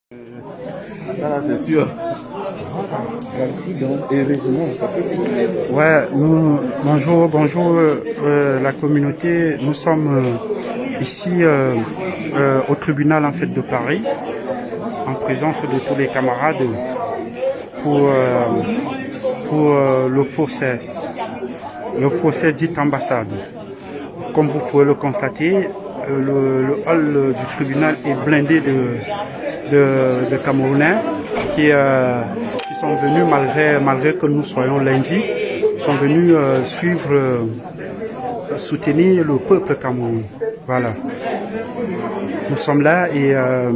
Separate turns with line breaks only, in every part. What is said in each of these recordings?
Voilà, c'est sûr.
Donc, heureusement, parce que c'est
Ouais, bonjour la communauté. Nous sommes ici au tribunal en fait de Paris, en présence de tous les camarades pour le procès dit ambassade. Comme vous pouvez le constater, le hall du tribunal est blindé de Camerounais qui sont venus malgré que nous soyons lundi, sont venus soutenir le peuple camerounais. Voilà. Nous sommes là et en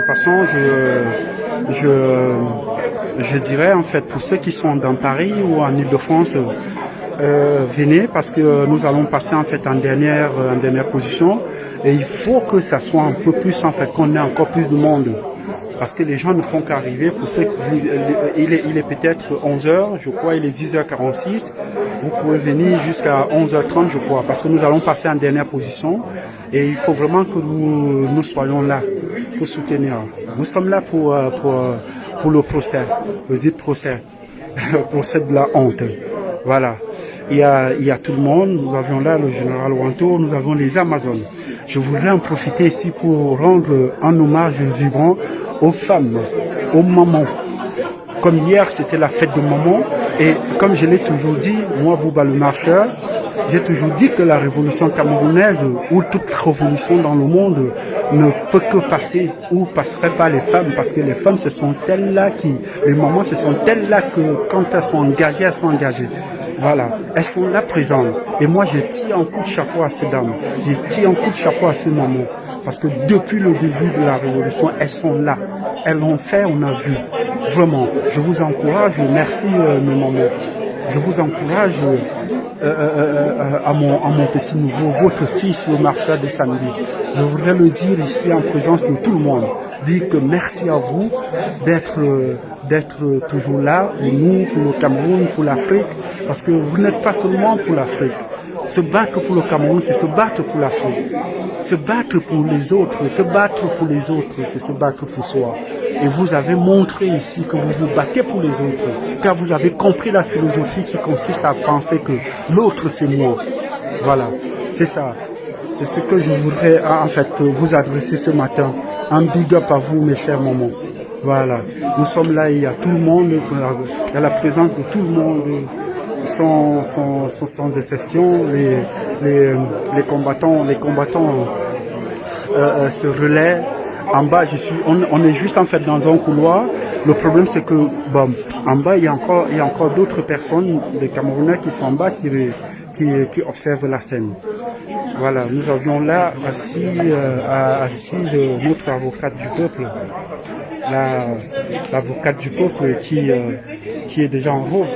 passant, je dirais en fait pour ceux qui sont dans Paris ou en Île-de-France, venez parce que nous allons passer en fait en dernière position et il faut que ça soit un peu plus en fait qu'on ait encore plus de monde parce que les gens ne font qu'arriver. Pour ceux il est peut-être 11h, je crois, il est 10h46. Vous pouvez venir jusqu'à 11h30, je crois, parce que nous allons passer en dernière position et il faut vraiment que nous soyons là pour soutenir. Nous sommes là pour le procès, le dit procès, procès de la honte. Voilà. Il y a tout le monde. Nous avions là le général Wanto, nous avons les Amazones. Je voudrais en profiter ici pour rendre un hommage vibrant aux femmes, aux mamans. Comme hier, c'était la fête de maman. Et comme je l'ai toujours dit, moi, Bouba le marcheur, j'ai toujours dit que la révolution camerounaise ou toute révolution dans le monde ne peut que passer ou passerait par les femmes, parce que les femmes, ce sont elles-là les mamans, ce sont elles-là que quand elles sont engagées, elles sont engagées. Voilà, elles sont là présentes. Et moi, je tire un coup de chapeau à ces dames. Je tire un coup de chapeau à ces mamans. Parce que depuis le début de la révolution, elles sont là. Elles l'ont fait, on a vu. Vraiment, je vous encourage, merci mes mamans. Je vous encourage à mon petit nouveau, votre fils, le marcheur de samedi. Je voudrais le dire ici en présence de tout le monde. Dire que merci à vous d'être toujours là, pour nous, pour le Cameroun, pour l'Afrique, parce que vous n'êtes pas seulement pour l'Afrique. Se battre pour le Cameroun, c'est se battre pour l'Afrique. Se battre pour les autres, se battre pour les autres, c'est se battre pour soi. Et vous avez montré ici que vous vous battez pour les autres, car vous avez compris la philosophie qui consiste à penser que l'autre c'est moi. Voilà, c'est ça. C'est ce que je voudrais en fait vous adresser ce matin. Un big up à vous mes chers mamans. Voilà, nous sommes là, il y a tout le monde, il y a la présence de tout le monde, sans exception. Les combattants se relaient. En bas, on est juste en fait dans un couloir. Le problème c'est que en bas il y a encore d'autres personnes, des Camerounais qui sont en bas qui observent la scène. Voilà, nous avions là assise notre avocate du peuple, l'avocate du peuple qui est déjà en robe,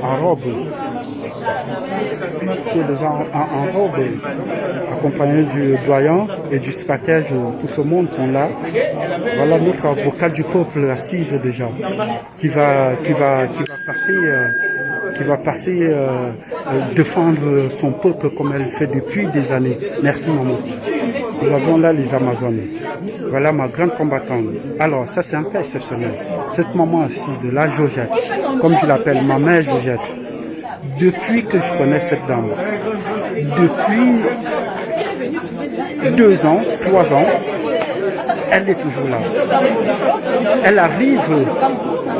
accompagné du doyen et du stratège. Tout ce monde sont là. Voilà notre avocate du peuple assise déjà, qui va passer défendre son peuple comme elle fait depuis des années. Merci maman. Nous avons là les Amazones. Voilà ma grande combattante. Alors ça c'est un peu exceptionnel. Cette maman assise là, Georgette, comme je l'appelle, ma mère Georgette. Depuis que je connais cette dame, depuis 2 ans, 3 ans, elle est toujours là. Elle arrive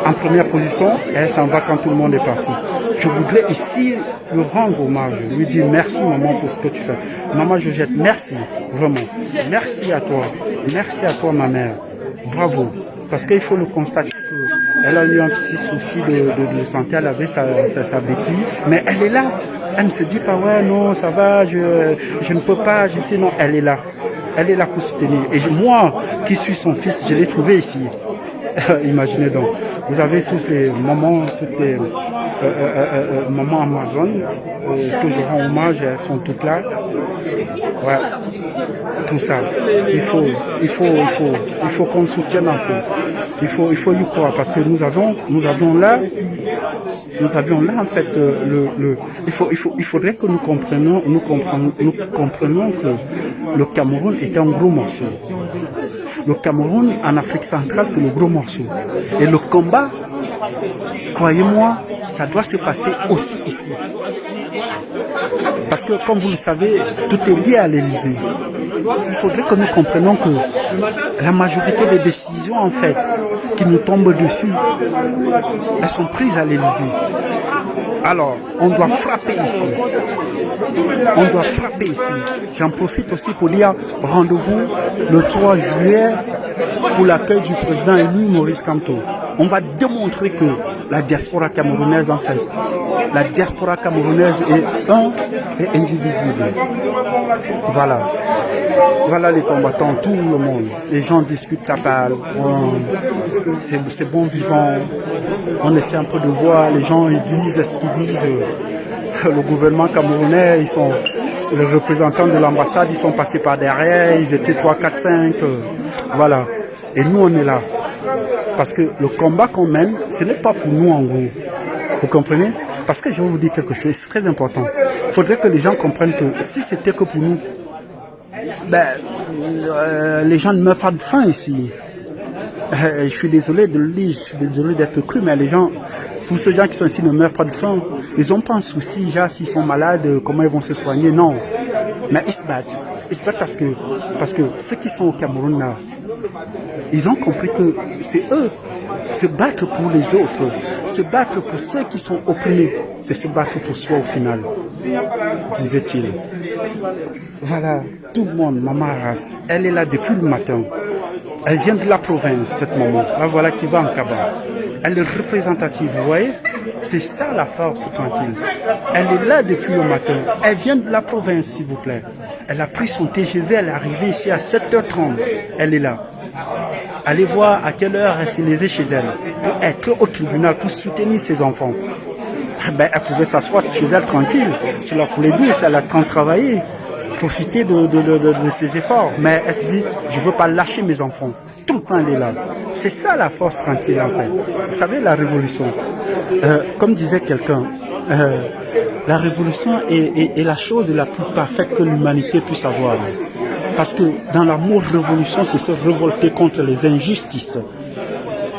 en première position et elle s'en va quand tout le monde est parti. Je voudrais ici lui rendre hommage, lui dire merci maman pour ce que tu fais. Maman Georgette, merci, vraiment. Merci à toi ma mère. Bravo. Parce qu'il faut le constater qu'elle a eu un petit souci de santé, elle avait sa béquille, mais elle est là. Elle ne se dit pas ouais non ça va, je ne peux pas, je sais non, elle est là. Elle est là pour soutenir. Et moi, qui suis son fils, je l'ai trouvé ici. Imaginez donc. Vous avez tous les mamans, toutes les mamans amazones que je rends hommage, elles sont toutes là. Ouais. Tout ça. Il faut qu'on soutienne un peu. Il faut y croire parce que nous avions là en fait il faudrait que nous comprenions que le Cameroun est un gros morceau. Le Cameroun, en Afrique centrale, c'est le gros morceau. Et le combat, croyez-moi, ça doit se passer aussi ici. Parce que, comme vous le savez, tout est lié à l'Élysée. Il faudrait que nous comprenions que la majorité des décisions, en fait, qui nous tombent dessus, elles sont prises à l'Élysée. Alors, on doit frapper ici. On doit frapper ici. J'en profite aussi pour dire rendez-vous le 3 juillet pour l'accueil du président élu Maurice Kamto. On va démontrer que la diaspora camerounaise, en fait, la diaspora camerounaise est indivisible. Voilà. Voilà les combattants, tout le monde. Les gens discutent, ça parle. C'est bon vivant. On essaie un peu de voir. Les gens ils disent ce qu'ils disent. Le gouvernement camerounais, ils sont les représentants de l'ambassade, ils sont passés par derrière. Ils étaient 3, 4, 5. Voilà. Et nous, on est là. Parce que le combat qu'on mène, ce n'est pas pour nous en gros. Vous comprenez? Parce que je vais vous dire quelque chose, c'est très important. Il faudrait que les gens comprennent que si c'était que pour nous, les gens ne meurent pas de faim ici. Je suis désolé de le dire, je suis désolé d'être cru, mais les gens, tous ces gens qui sont ici ne meurent pas de faim. Ils n'ont pas un souci, genre s'ils sont malades, comment ils vont se soigner, non. Mais ils se battent. Ils se battent parce que ceux qui sont au Cameroun là, ils ont compris que c'est eux. Se battre pour les autres, se battre pour ceux qui sont opprimés, c'est se battre pour soi au final, disait-il. Voilà, tout le monde, Maman Arras, elle est là depuis le matin. Elle vient de la province, cette maman. Là, voilà qui va en Kaba. Elle est représentative, vous voyez? C'est ça la force tranquille. Elle est là depuis le matin. Elle vient de la province, s'il vous plaît. Elle a pris son TGV, elle est arrivée ici à 7h30. Elle est là. Allez voir à quelle heure elle s'est levée chez elle pour être au tribunal, pour soutenir ses enfants. Elle pouvait s'asseoir chez elle tranquille. Cela pour les douces, elle a travaillé, profiter de ses efforts. Mais elle se dit, je ne veux pas lâcher mes enfants. Tout le temps, elle est là. C'est ça la force tranquille en fait. Vous savez, la révolution, comme disait quelqu'un, la révolution est la chose la plus parfaite que l'humanité puisse avoir. Parce que dans l'amour révolution, c'est se révolter contre les injustices.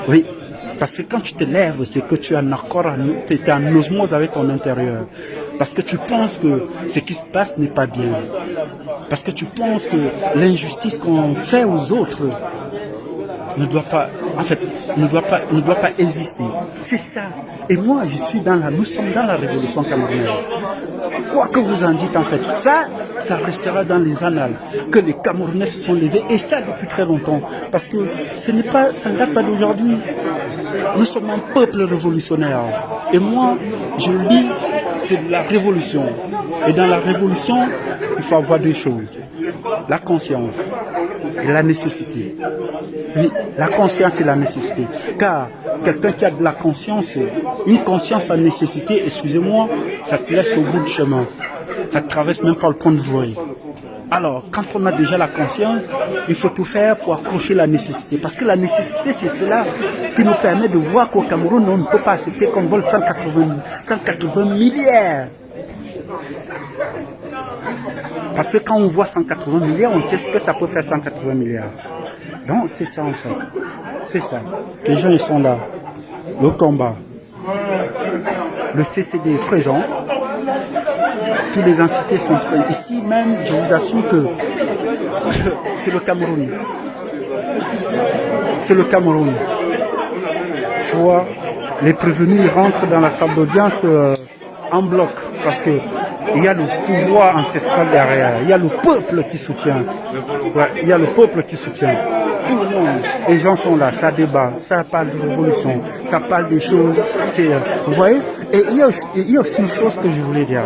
Oui, parce que quand tu te lèves, c'est que tu es en accord, tu es en osmose avec ton intérieur. Parce que tu penses que ce qui se passe n'est pas bien. Parce que tu penses que l'injustice qu'on fait aux autres ne doit pas, en fait, ne doit pas exister. C'est ça. Et moi, nous sommes dans la révolution camerounaise. Quoi que vous en dites, en fait, ça restera dans les annales, que les Camerounais se sont levés, et ça depuis très longtemps, parce que ça ne date pas d'aujourd'hui. Nous sommes un peuple révolutionnaire, et moi, je le dis, c'est de la révolution. Et dans la révolution, il faut avoir deux choses, la conscience et la nécessité. Oui, la conscience et la nécessité, car quelqu'un qui a de la conscience, une conscience à nécessité, excusez-moi, ça te laisse au bout du chemin. Ça ne traverse même pas le point de vue. Alors, quand on a déjà la conscience, il faut tout faire pour accrocher la nécessité. Parce que la nécessité, c'est cela qui nous permet de voir qu'au Cameroun, on ne peut pas accepter qu'on vole 180 milliards. Parce que quand on voit 180 milliards, on sait ce que ça peut faire 180 milliards. Non, c'est ça en fait. C'est ça. Les gens, ils sont là. Le combat. Le CCD est présent. Toutes les entités sont présentes. Ici même, je vous assure que c'est le Cameroun. C'est le Cameroun. Tu vois, les prévenus rentrent dans la salle d'audience en bloc. Parce que il y a le pouvoir ancestral derrière. Il y a le peuple qui soutient. Ouais, il y a le peuple qui soutient. Tout le monde. Les gens sont là, ça débat, ça parle de révolution, ça parle des choses. Vous voyez? Et il y a aussi une chose que je voulais dire.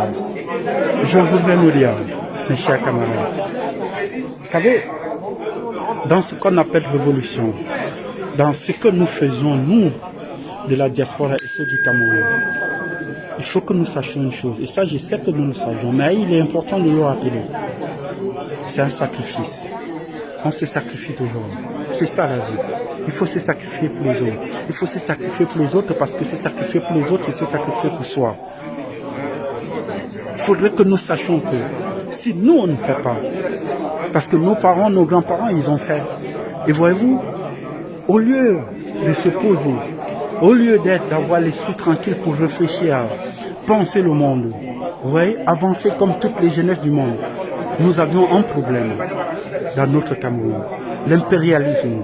Je voudrais nous dire, mes chers camarades. Vous savez, dans ce qu'on appelle révolution, dans ce que nous faisons, nous, de la diaspora et ceux du Cameroun, il faut que nous sachions une chose. Et ça, je sais que nous le savions, mais il est important de le rappeler. C'est un sacrifice. On se sacrifie toujours. C'est ça la vie. Il faut se sacrifier pour les autres. Il faut se sacrifier pour les autres parce que se sacrifier pour les autres, c'est se sacrifier pour soi. Il faudrait que nous sachions que si nous, on ne fait pas, parce que nos parents, nos grands-parents, ils ont fait. Et voyez-vous, au lieu de se poser, au lieu d'avoir l'esprit tranquille pour réfléchir, penser le monde, vous voyez, avancer comme toutes les jeunesses du monde, nous avions un problème dans notre Cameroun, l'impérialisme.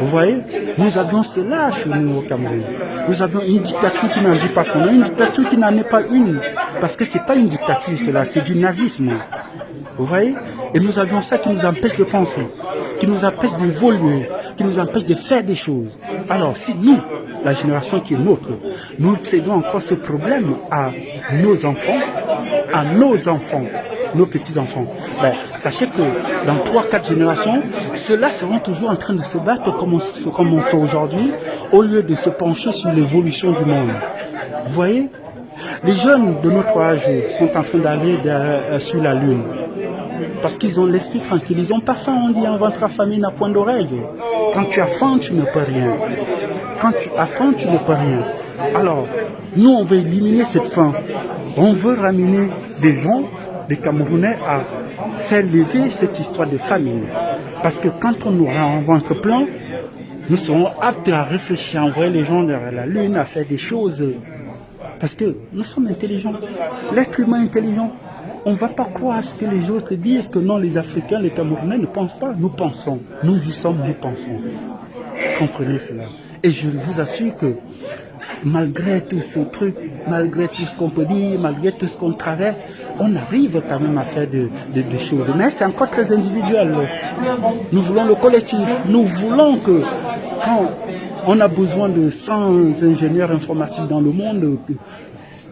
Vous voyez, nous avions cela chez nous au Cameroun. Nous avions une dictature qui n'en dit pas son nom, une dictature qui n'en est pas une. Parce que ce n'est pas une dictature, cela, c'est du nazisme. Vous voyez? Et nous avions ça qui nous empêche de penser, qui nous empêche d'évoluer, qui nous empêche de faire des choses. Alors, si nous, la génération qui est nôtre, nous cédons encore ce problème à nos enfants, nos petits-enfants, ben, sachez que dans 3-4 générations, ceux-là seront toujours en train de se battre comme on fait aujourd'hui, au lieu de se pencher sur l'évolution du monde. Vous voyez? Les jeunes de notre âge sont en train d'aller sur la Lune. Parce qu'ils ont l'esprit tranquille. Ils n'ont pas faim, on dit un ventre affamé n'a point d'oreille. Quand tu as faim, tu ne peux rien. Quand tu as faim, tu ne peux rien. Alors, nous, on veut éliminer cette faim. On veut ramener des gens, des Camerounais, à faire lever cette histoire de famine. Parce que quand on aura un ventre plein, nous serons aptes à réfléchir, à envoyer les gens derrière la Lune, à faire des choses. Parce que nous sommes intelligents. L'être humain est intelligent. On ne va pas croire à ce que les autres disent, que non, les Africains, les Camerounais ne pensent pas. Nous pensons. Nous y sommes, nous pensons. Comprenez cela. Et je vous assure que malgré tout ce truc, malgré tout ce qu'on peut dire, malgré tout ce qu'on traverse, on arrive quand même à faire des choses. Mais c'est encore très individuel. Nous voulons le collectif. Nous voulons que quand on a besoin de 100 ingénieurs informatiques dans le monde,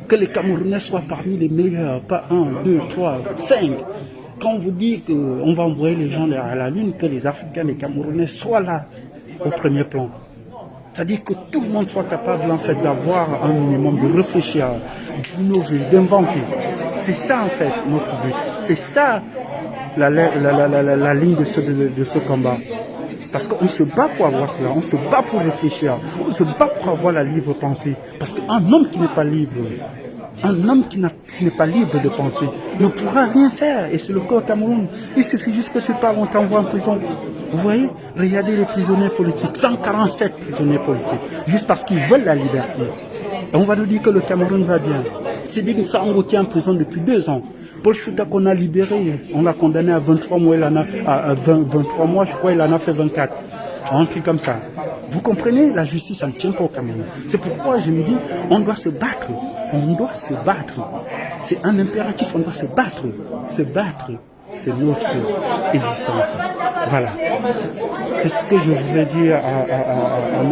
que les Camerounais soient parmi les meilleurs, pas 1, 2, 3, 5. Quand on vous dit qu'on va envoyer les gens à la Lune, que les Africains, les Camerounais soient là, au premier plan. C'est-à-dire que tout le monde soit capable en fait d'avoir un minimum, de réfléchir, d'innover, d'inventer. C'est ça en fait notre but. C'est ça la ligne de ce combat. Parce qu'on se bat pour avoir cela, on se bat pour réfléchir, on se bat pour avoir la libre pensée. Parce qu'un homme qui n'est pas libre, un homme qui n'est pas libre de penser ne pourra rien faire. Et c'est le cas au Cameroun. Il suffit juste que tu parles, on t'envoie en prison. Vous voyez, regardez les prisonniers politiques, 147 prisonniers politiques, juste parce qu'ils veulent la liberté. Et on va nous dire que le Cameroun va bien. C'est dit que ça on retient en prison depuis 2 ans. Paul Chouta qu'on a libéré, on l'a condamné à 23 mois, à 23 mois, je crois, il en a fait 24. Un truc comme ça. Vous comprenez, la justice, ça ne tient pas au Cameroun. C'est pourquoi je me dis, on doit se battre. On doit se battre. C'est un impératif, on doit se battre. Se battre, c'est notre existence. Voilà. C'est ce que je voulais dire à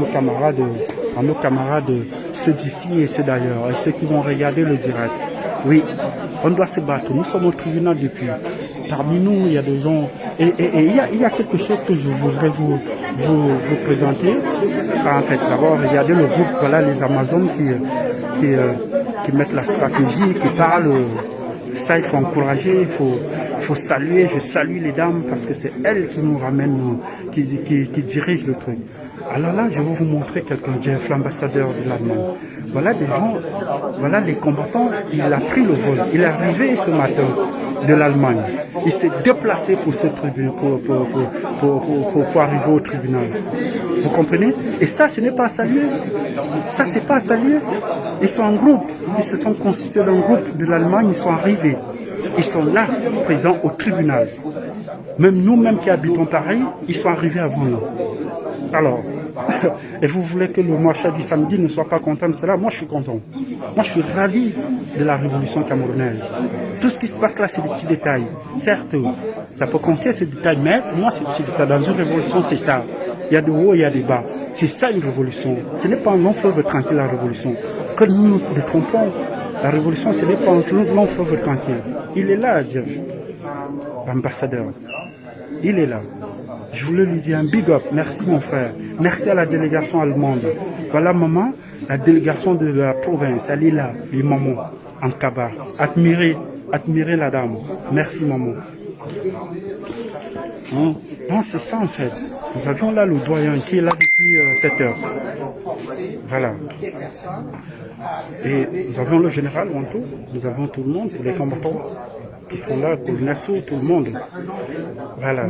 nos camarades, ceux d'ici et ceux d'ailleurs, et ceux qui vont regarder le direct. Oui, on doit se battre. Nous sommes au tribunal depuis. Parmi nous, il y a des gens. Et il y a quelque chose que je voudrais vous présenter. Ça, en fait, d'abord, regardez le groupe, voilà, les Amazones qui mettent la stratégie, qui parlent. Ça, il faut encourager, il faut saluer. Je salue les dames parce que c'est elles qui nous ramènent, qui dirigent le truc. Alors là, je vais vous montrer quelqu'un, Jeff, l'ambassadeur de l'Allemagne. Voilà des gens, voilà les combattants, il a pris le vol. Il est arrivé ce matin de l'Allemagne. Il s'est déplacé pour ce tribunal, pour arriver au tribunal. Vous comprenez? Et ça, ce n'est pas à saluer. Ça, c'est pas à saluer. Ils sont en groupe. Ils se sont constitués d'un groupe de l'Allemagne. Ils sont arrivés. Ils sont là, présents au tribunal. Même nous-mêmes qui habitons Paris, ils sont arrivés avant nous. Alors, et vous voulez que le marché du samedi ne soit pas content de cela? Moi, je suis content. Moi, je suis ravi de la révolution camerounaise. Tout ce qui se passe là, c'est des petits détails. Certes, ça peut compter ces détails, mais pour moi, c'est des petits détails. Dans une révolution, c'est ça. Il y a des hauts, il y a des bas. C'est ça une révolution. Ce n'est pas un long fleuve tranquille, la révolution. Que nous nous détrompons. La révolution, ce n'est pas un long fleuve tranquille. Il est là, Jeff, l'ambassadeur. Il est là. Je voulais lui dire un big up. Merci mon frère. Merci à la délégation allemande. Voilà maman, la délégation de la province. Elle est là, les mamans, en Kaba. Admirez la dame. Merci maman. Non, c'est ça en fait. Nous avions là le doyen qui est là depuis 7 heures. Voilà. Et nous avions le général Wanto. Nous avons tout le monde pour les combattants. qui sont là, pour Nassau, tout le monde. Voilà.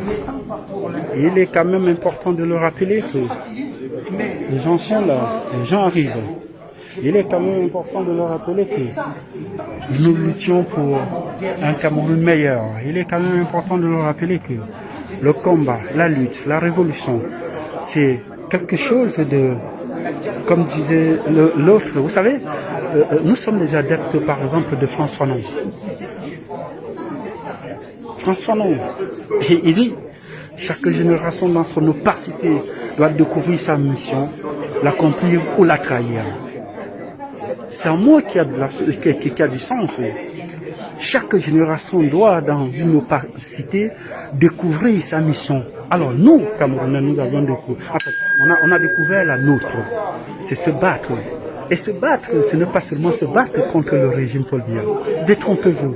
Et il est quand même important de le rappeler que les gens sont là, les gens arrivent. Il est quand même important de le rappeler que nous luttions pour un Cameroun meilleur. Il est quand même important de le rappeler que le combat, la lutte, la révolution, c'est quelque chose de, comme disait l'autre, vous savez, nous sommes des adeptes par exemple de François Fanon. François Fanon, il dit, chaque génération dans son opacité doit découvrir sa mission, l'accomplir ou la trahir. C'est un mot qui a du sens. Chaque génération doit, dans une opacité, découvrir sa mission. Alors nous, Camerounais, nous avons découvert. En fait, on a découvert la nôtre. C'est se battre. Et se battre, ce n'est pas seulement se battre contre le régime Paul Biya. Détrompez-vous.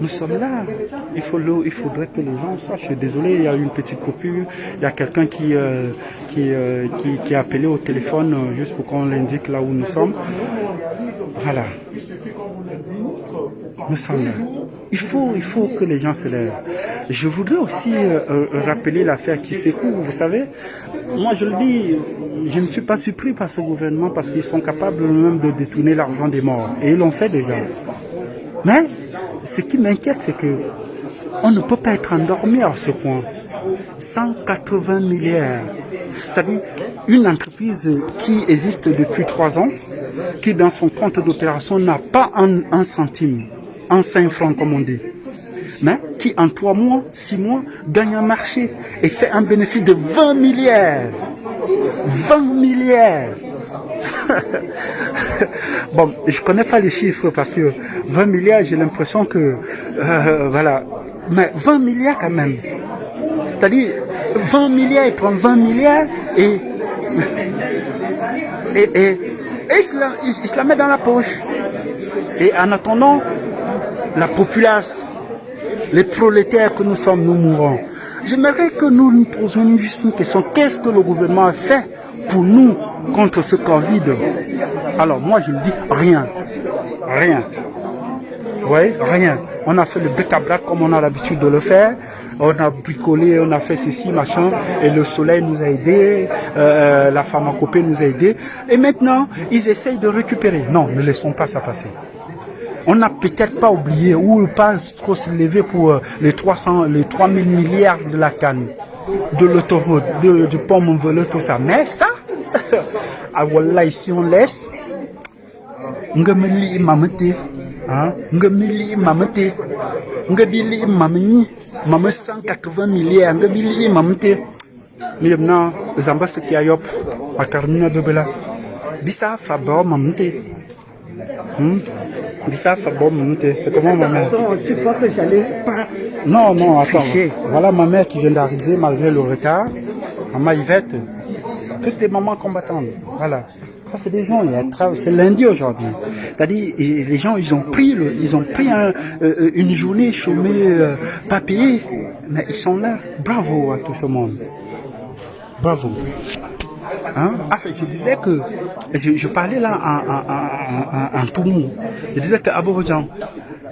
Nous sommes là. Il faudrait que les gens sachent. Je suis désolé, il y a eu une petite coupure. Il y a quelqu'un qui a appelé au téléphone juste pour qu'on l'indique là où nous sommes. Voilà. Nous sommes là. Il faut que les gens se lèvent. Je voudrais aussi rappeler l'affaire qui secoue. Vous savez, moi je le dis, je ne suis pas surpris par ce gouvernement parce qu'ils sont capables même de détourner l'argent des morts. Et ils l'ont fait déjà. Mais ce qui m'inquiète, c'est que on ne peut pas être endormi à ce point. 180 milliards. C'est-à-dire une entreprise qui existe depuis 3 ans, qui dans son compte d'opération n'a pas un centime, un 5 francs comme on dit, mais qui en 3 mois, 6 mois, gagne un marché et fait un bénéfice de 20 milliards. 20 milliards. Bon, je connais pas les chiffres parce que 20 milliards, j'ai l'impression que, voilà, mais 20 milliards quand même. C'est-à-dire, 20 milliards, il prend 20 milliards et il se la met dans la poche. Et en attendant, la populace, les prolétaires que nous sommes, nous mourons. J'aimerais que nous nous posions juste une question. Qu'est-ce que le gouvernement a fait pour nous contre ce Covid? Alors moi je le dis, rien. Rien. Oui, rien. On a fait le bric-à-brac comme on a l'habitude de le faire. On a bricolé, on a fait ceci, machin, et le soleil nous a aidés, la pharmacopée nous a aidés. Et maintenant, ils essayent de récupérer. Non, ne laissons pas ça passer. On n'a peut-être pas oublié ou pas trop se lever pour les 3000 milliards de la canne, de l'autoroute, du pont Montvelo, tout ça. Mais ça, ah voilà, ici on laisse. Ngameli mamete, hein, ngameli mamete, ngabili mameni, maman 180 milliards, ngabili mamete. Mais maintenant, les ambassadeurs qui aillent à Carmina de Bela, bisa fabor mamete. Bisa fabor mamete, c'est comment ma mère?
Attends, tu crois que j'allais pas...
Non, non, attends. Voilà ma mère qui vient d'arriver malgré le retard. Maman Yvette, toutes les mamans combattantes, voilà. Ça, c'est des gens, c'est lundi aujourd'hui. C'est-à-dire, les gens, ils ont pris une journée chômée, pas payée, mais ils sont là. Bravo à tout ce monde. Bravo. Hein? Ah, je disais que, je parlais là en tout le monde. Je disais que Abidjan,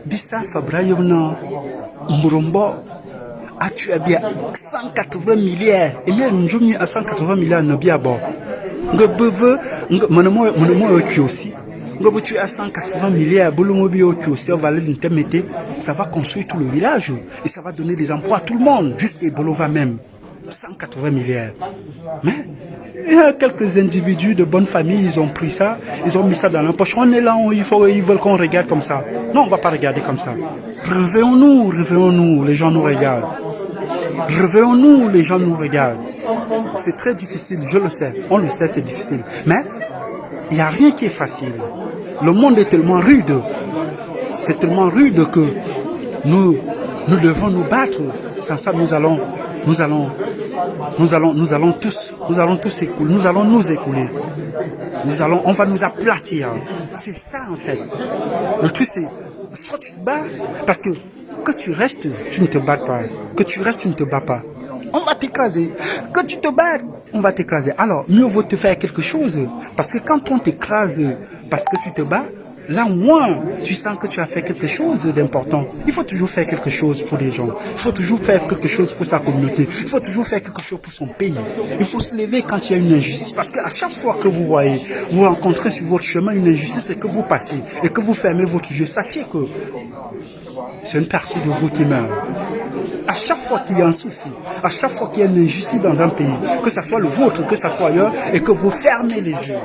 Bissa Fabrayona, Mburombo, tu as bien 180 milliards. Et bien, nous sommes à 180 milliards, nous bien bon. Nous aussi. Tu as 180 milliards, ça va construire tout le village et ça va donner des emplois à tout le monde, jusqu'à Bolova même. 180 milliards. Mais il y a quelques individus de bonne famille, ils ont pris ça, ils ont mis ça dans leur poche. On est là, ils veulent qu'on regarde comme ça. Non, on ne va pas regarder comme ça. Réveillons-nous, les gens nous regardent. Réveillons-nous, les gens nous regardent. C'est très difficile, je le sais. On le sait, c'est difficile. Mais il n'y a rien qui est facile. Le monde est tellement rude. C'est tellement rude que nous devons nous battre. Sans ça, nous allons tous écouler. Nous allons nous écouler. On va nous aplatir. C'est ça en fait. Le truc c'est, soit tu te bats, parce que tu restes, tu ne te bats pas. Que tu restes, tu ne te bats pas. On va t'écraser. Que tu te bats, on va t'écraser. Alors, mieux vaut te faire quelque chose. Parce que quand on t'écrase parce que tu te bats, là, moins, tu sens que tu as fait quelque chose d'important. Il faut toujours faire quelque chose pour les gens. Il faut toujours faire quelque chose pour sa communauté. Il faut toujours faire quelque chose pour son pays. Il faut se lever quand il y a une injustice. Parce qu'à chaque fois que vous voyez, vous rencontrez sur votre chemin une injustice et que vous passez et que vous fermez votre yeux, sachez que c'est une partie de vous qui meurt. À chaque fois qu'il y a un souci, à chaque fois qu'il y a une injustice dans un pays, que ce soit le vôtre, que ce soit ailleurs, et que vous fermez les yeux,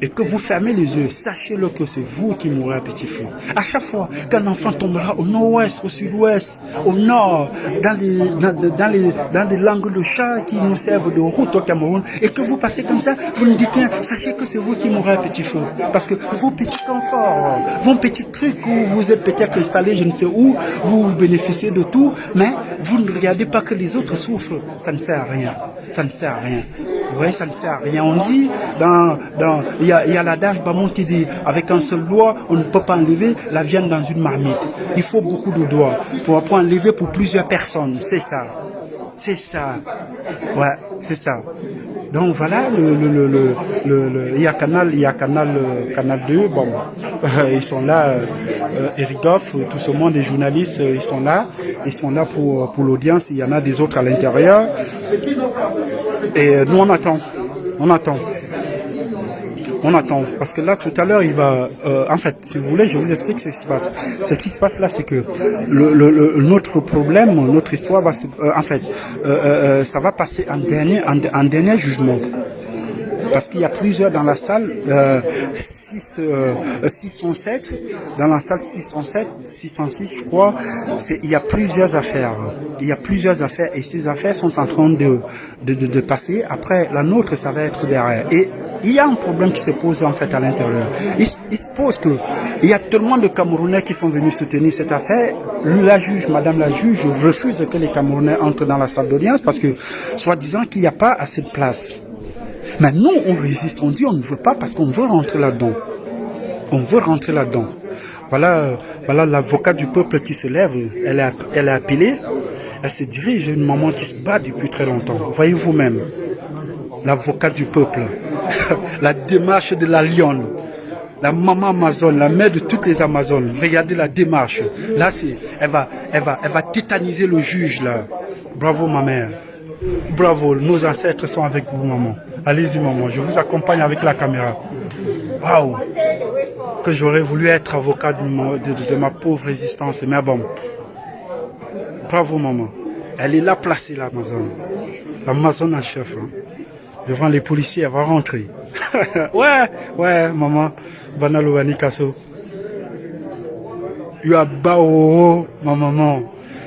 et que vous fermez les yeux, sachez-le que c'est vous qui mourrez à petit feu. À chaque fois qu'un enfant tombera au nord-ouest, au sud-ouest, au nord, dans les langues de chat qui nous servent de route au Cameroun, et que vous passez comme ça, vous ne dites rien, sachez que c'est vous qui mourrez à petit feu. Parce que vos petits conforts, vos petits trucs où vous êtes peut-être installés, je ne sais où, vous bénéficiez de tout, mais vous ne regardez pas que les autres souffrent. Ça ne sert à rien. Ça ne sert à rien. Vous voyez, ça ne sert à rien. On dit, il y a l'adage Bamon qui dit, avec un seul doigt, on ne peut pas enlever la viande dans une marmite. Il faut beaucoup de doigts pour enlever pour plusieurs personnes. C'est ça. C'est ça. Ouais, c'est ça. Donc voilà, il y a Canal 2, bon, ils sont là, Eric Goff, tout ce monde, les journalistes, ils sont là pour l'audience, il y en a des autres à l'intérieur, et nous on attend, parce que là tout à l'heure il va, en fait, si vous voulez, je vous explique ce qui se passe. Ce qui se passe là, c'est que notre problème, notre histoire va, ça va passer en dernier jugement. Parce qu'il y a plusieurs dans la salle, 607, dans la salle 607, 606, je crois, il y a plusieurs affaires. Il y a plusieurs affaires et ces affaires sont en train de passer. Après, la nôtre, ça va être derrière. Et il y a un problème qui se pose en fait à l'intérieur. Il se pose que il y a tellement de Camerounais qui sont venus soutenir cette affaire. Madame la juge, refuse que les Camerounais entrent dans la salle d'audience parce que, soi-disant qu'il n'y a pas assez de place. Mais nous, on résiste, on dit on ne veut pas parce qu'on veut rentrer là-dedans. On veut rentrer là-dedans. Voilà l'avocat du peuple qui se lève, elle est appelée, elle se dirige à une maman qui se bat depuis très longtemps. Voyez vous-même, l'avocat du peuple, la démarche de la lionne, la maman Amazone, la mère de toutes les Amazones. Regardez la démarche. Là, elle va tétaniser le juge là. Bravo ma mère. Bravo, nos ancêtres sont avec vous, maman. Allez-y, maman, je vous accompagne avec la caméra. Waouh! Que j'aurais voulu être avocat de ma pauvre résistance, mais bon. Bravo, maman. Elle est là placée, l'Amazone. L'Amazone en chef. Hein. Devant les policiers, elle va rentrer. ouais, maman. Banalo Wanikaso. Yuabao, ma maman.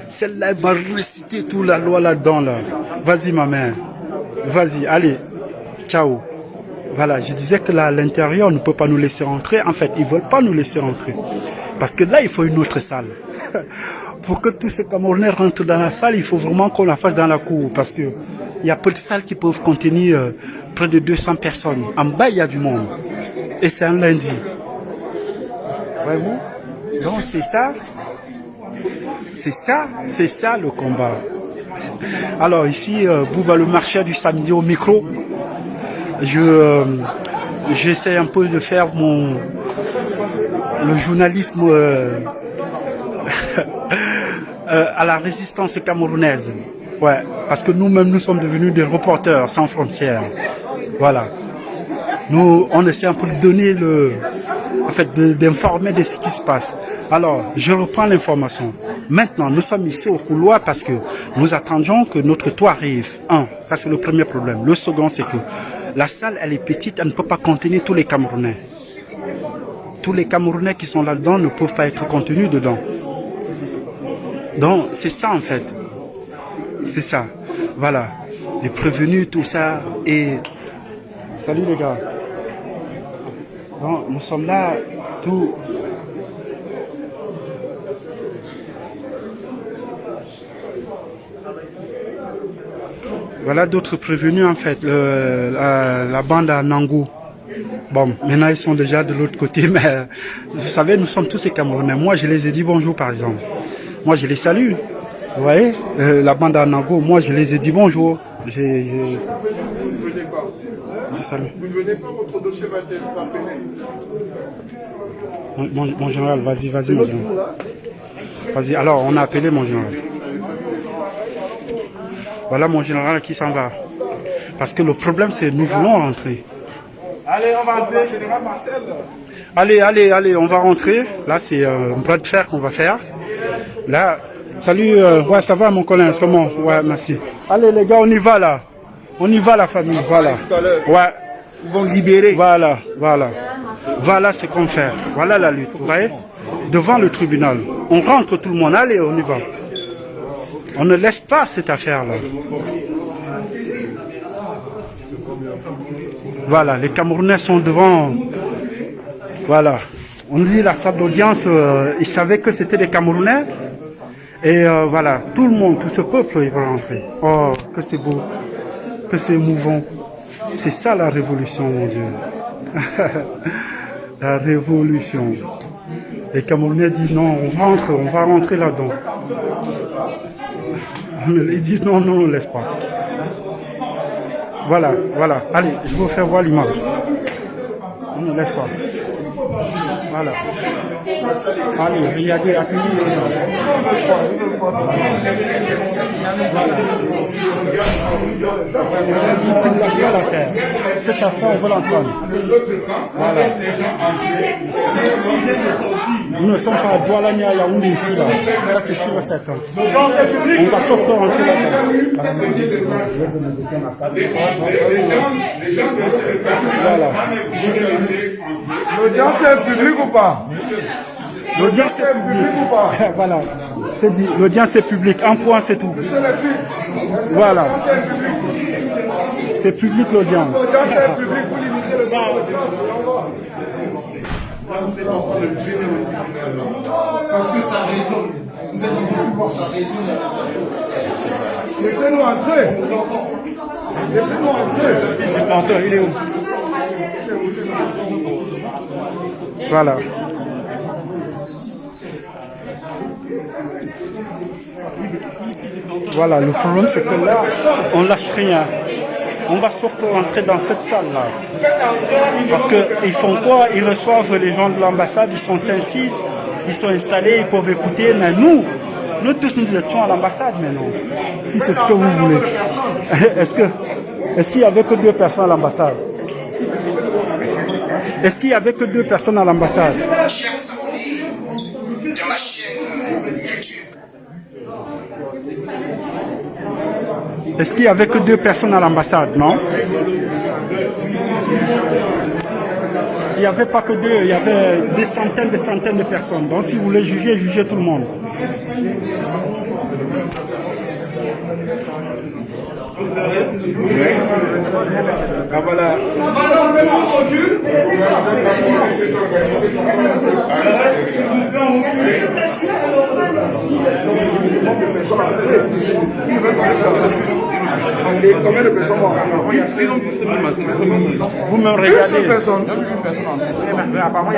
Celle-là, elle va réciter toute la loi là-dedans, là. Vas-y, ma mère. Vas-y, allez. Ciao. Voilà, je disais que là, à l'intérieur, on ne peut pas nous laisser rentrer. En fait, ils ne veulent pas nous laisser rentrer. Parce que là, il faut une autre salle. Pour que tous ces Camerounais rentrent dans la salle, il faut vraiment qu'on la fasse dans la cour. Parce qu'il y a peu de salles qui peuvent contenir près de 200 personnes. En bas, il y a du monde. Et c'est un lundi. Voyez-vous? Donc, c'est ça. C'est ça le combat. Alors ici, Bouba le marcheur du samedi au micro. J'essaie un peu de faire le journalisme à la résistance camerounaise. Ouais, parce que nous-mêmes, nous sommes devenus des reporters sans frontières. Voilà. Nous, on essaie un peu de donner d'informer de ce qui se passe. Alors, je reprends l'information. Maintenant, nous sommes ici au couloir parce que nous attendions que notre toit arrive. Ça c'est le premier problème. Le second, c'est que la salle, elle est petite, elle ne peut pas contenir tous les Camerounais. Tous les Camerounais qui sont là-dedans ne peuvent pas être contenus dedans. Donc, c'est ça en fait. C'est ça. Voilà. Les prévenus, tout ça. Et... Salut les gars. Donc, nous sommes là, tout... Voilà d'autres prévenus en fait, la bande à Nangou. Bon, maintenant ils sont déjà de l'autre côté, mais vous savez, nous sommes tous ces Camerounais. Moi, je les ai dit bonjour par exemple. Moi, je les salue. Vous voyez, la bande à Nangou, moi, je les ai dit bonjour. salut.
Vous ne venez pas, votre dossier va être appelé.
Mon général, vas-y, mon général. Vas-y, alors on a appelé mon général. Voilà mon général qui s'en va. Parce que le problème c'est nous voulons rentrer.
Allez, on va appeler le général Marcel.
Allez, on va rentrer. Là c'est un bras de fer qu'on va faire. Là, salut, ouais ça va mon collègue, comment? Ouais, merci. Allez les gars, on y va là. On y va la famille, voilà. Ouais.
Ils vont libérer.
Voilà. Voilà ce qu'on fait. Voilà la lutte, vous voyez? Devant le tribunal. On rentre tout le monde, allez, on y va. On ne laisse pas cette affaire-là. Voilà, les Camerounais sont devant. Voilà. On dit la salle d'audience, ils savaient que c'était des Camerounais. Et voilà, tout le monde, tout ce peuple, il va rentrer. Oh, que c'est beau, que c'est émouvant. C'est ça la révolution, mon Dieu. La révolution. Les Camerounais disent non, on va rentrer là-dedans. Ils disent non, on ne laisse pas. Voilà. Allez, je vais vous faire voir l'image. On ne laisse pas. Voilà. Allez, regardez, accueillez. Voilà. Cette affaire, on veut l'entendre. Voilà. Nous ne sommes pas à Douala à Yaoundé ici, là. Ça, c'est sûr et certain. On va sauf rentrer là-dedans. Voilà.
L'audience est publique ou pas?
L'audience est publique
ou pas?
Voilà. C'est dit, l'audience est publique. Un point, c'est tout. Voilà. C'est public l'audience.
L'audience est publique pour limiter le
Vous êtes en train de le gêner au tribunal là. Parce que ça résonne. Vous êtes en train de voir ça résonne à l'intérieur.
Laissez-nous entrer. Laissez-nous entrer.
Antoine, il est où? Voilà. Voilà, le problème c'est que là, on lâche rien. On va surtout rentrer dans cette salle-là. Parce qu'ils font quoi? Ils reçoivent les gens de l'ambassade, ils sont 5-6, ils sont installés, ils peuvent écouter. Mais nous tous nous étions à l'ambassade maintenant. Si c'est ce que vous voulez. Est-ce qu'il n'y avait que 2 personnes à l'ambassade? Est-ce qu'il n'y avait que 2 personnes à l'ambassade?
Dans ma chaîne YouTube.
Est-ce qu'il n'y avait que 2 personnes à l'ambassade, non? Il n'y avait pas que 2, il y avait des centaines de personnes. Donc si vous voulez juger, jugez tout le monde. Ah, voilà.
Combien de personnes vont?
Vous me regardez.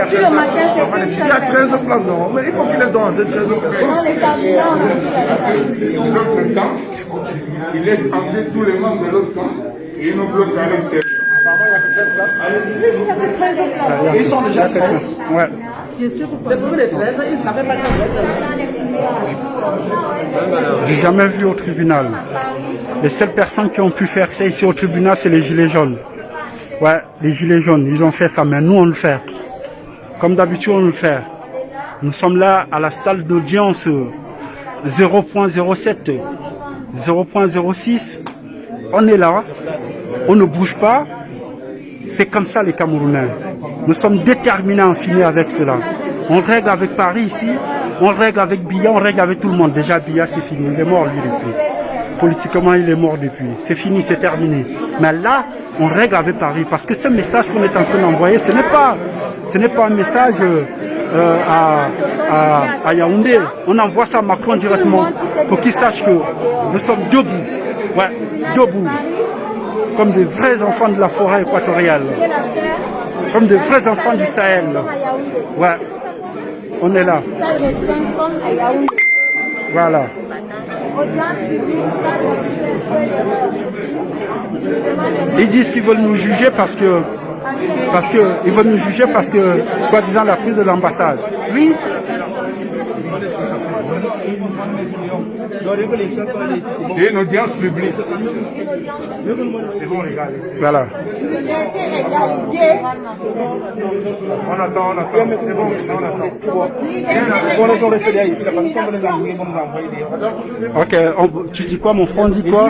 Depuis le matin, c'est une
Il y a 13 places, non? Mais il faut qu'il laisse dans 13 personnes.
L'autre camp, il laisse entrer tous les membres de l'autre camp et ils n'ont plus qu'à l'extérieur.
Ils sont déjà 13.
Ouais.
C'est pour les 13, ils ne savaient pas
J'ai jamais vu au tribunal. Les seules personnes qui ont pu faire ça ici au tribunal, c'est les gilets jaunes. Ouais, les gilets jaunes, ils ont fait ça, mais nous on le fait. Comme d'habitude on le fait. Nous sommes là à la salle d'audience 0.07, 0.06. On est là, on ne bouge pas. C'est comme ça les Camerounais. Nous sommes déterminés à en finir avec cela. On règle avec Paris ici, on règle avec Biya, on règle avec tout le monde. Déjà Biya c'est fini, il est mort lui depuis. Politiquement il est mort depuis. C'est fini, c'est terminé. Mais là, on règle avec Paris parce que ce message qu'on est en train d'envoyer, ce n'est pas un message à Yaoundé. On envoie ça à Macron directement pour qu'il sache que nous sommes debout. Ouais, debout. Comme des vrais enfants de la forêt équatoriale. Comme des vrais enfants du Sahel. Ouais, on est là. Voilà. Ils disent qu'ils veulent nous juger ils veulent nous juger parce que, soi-disant, la prise de l'ambassade. Oui.
C'est une audience publique.
Voilà.
On attend. C'est bon, on attend.
Ok, tu dis quoi, mon frère, on dit quoi?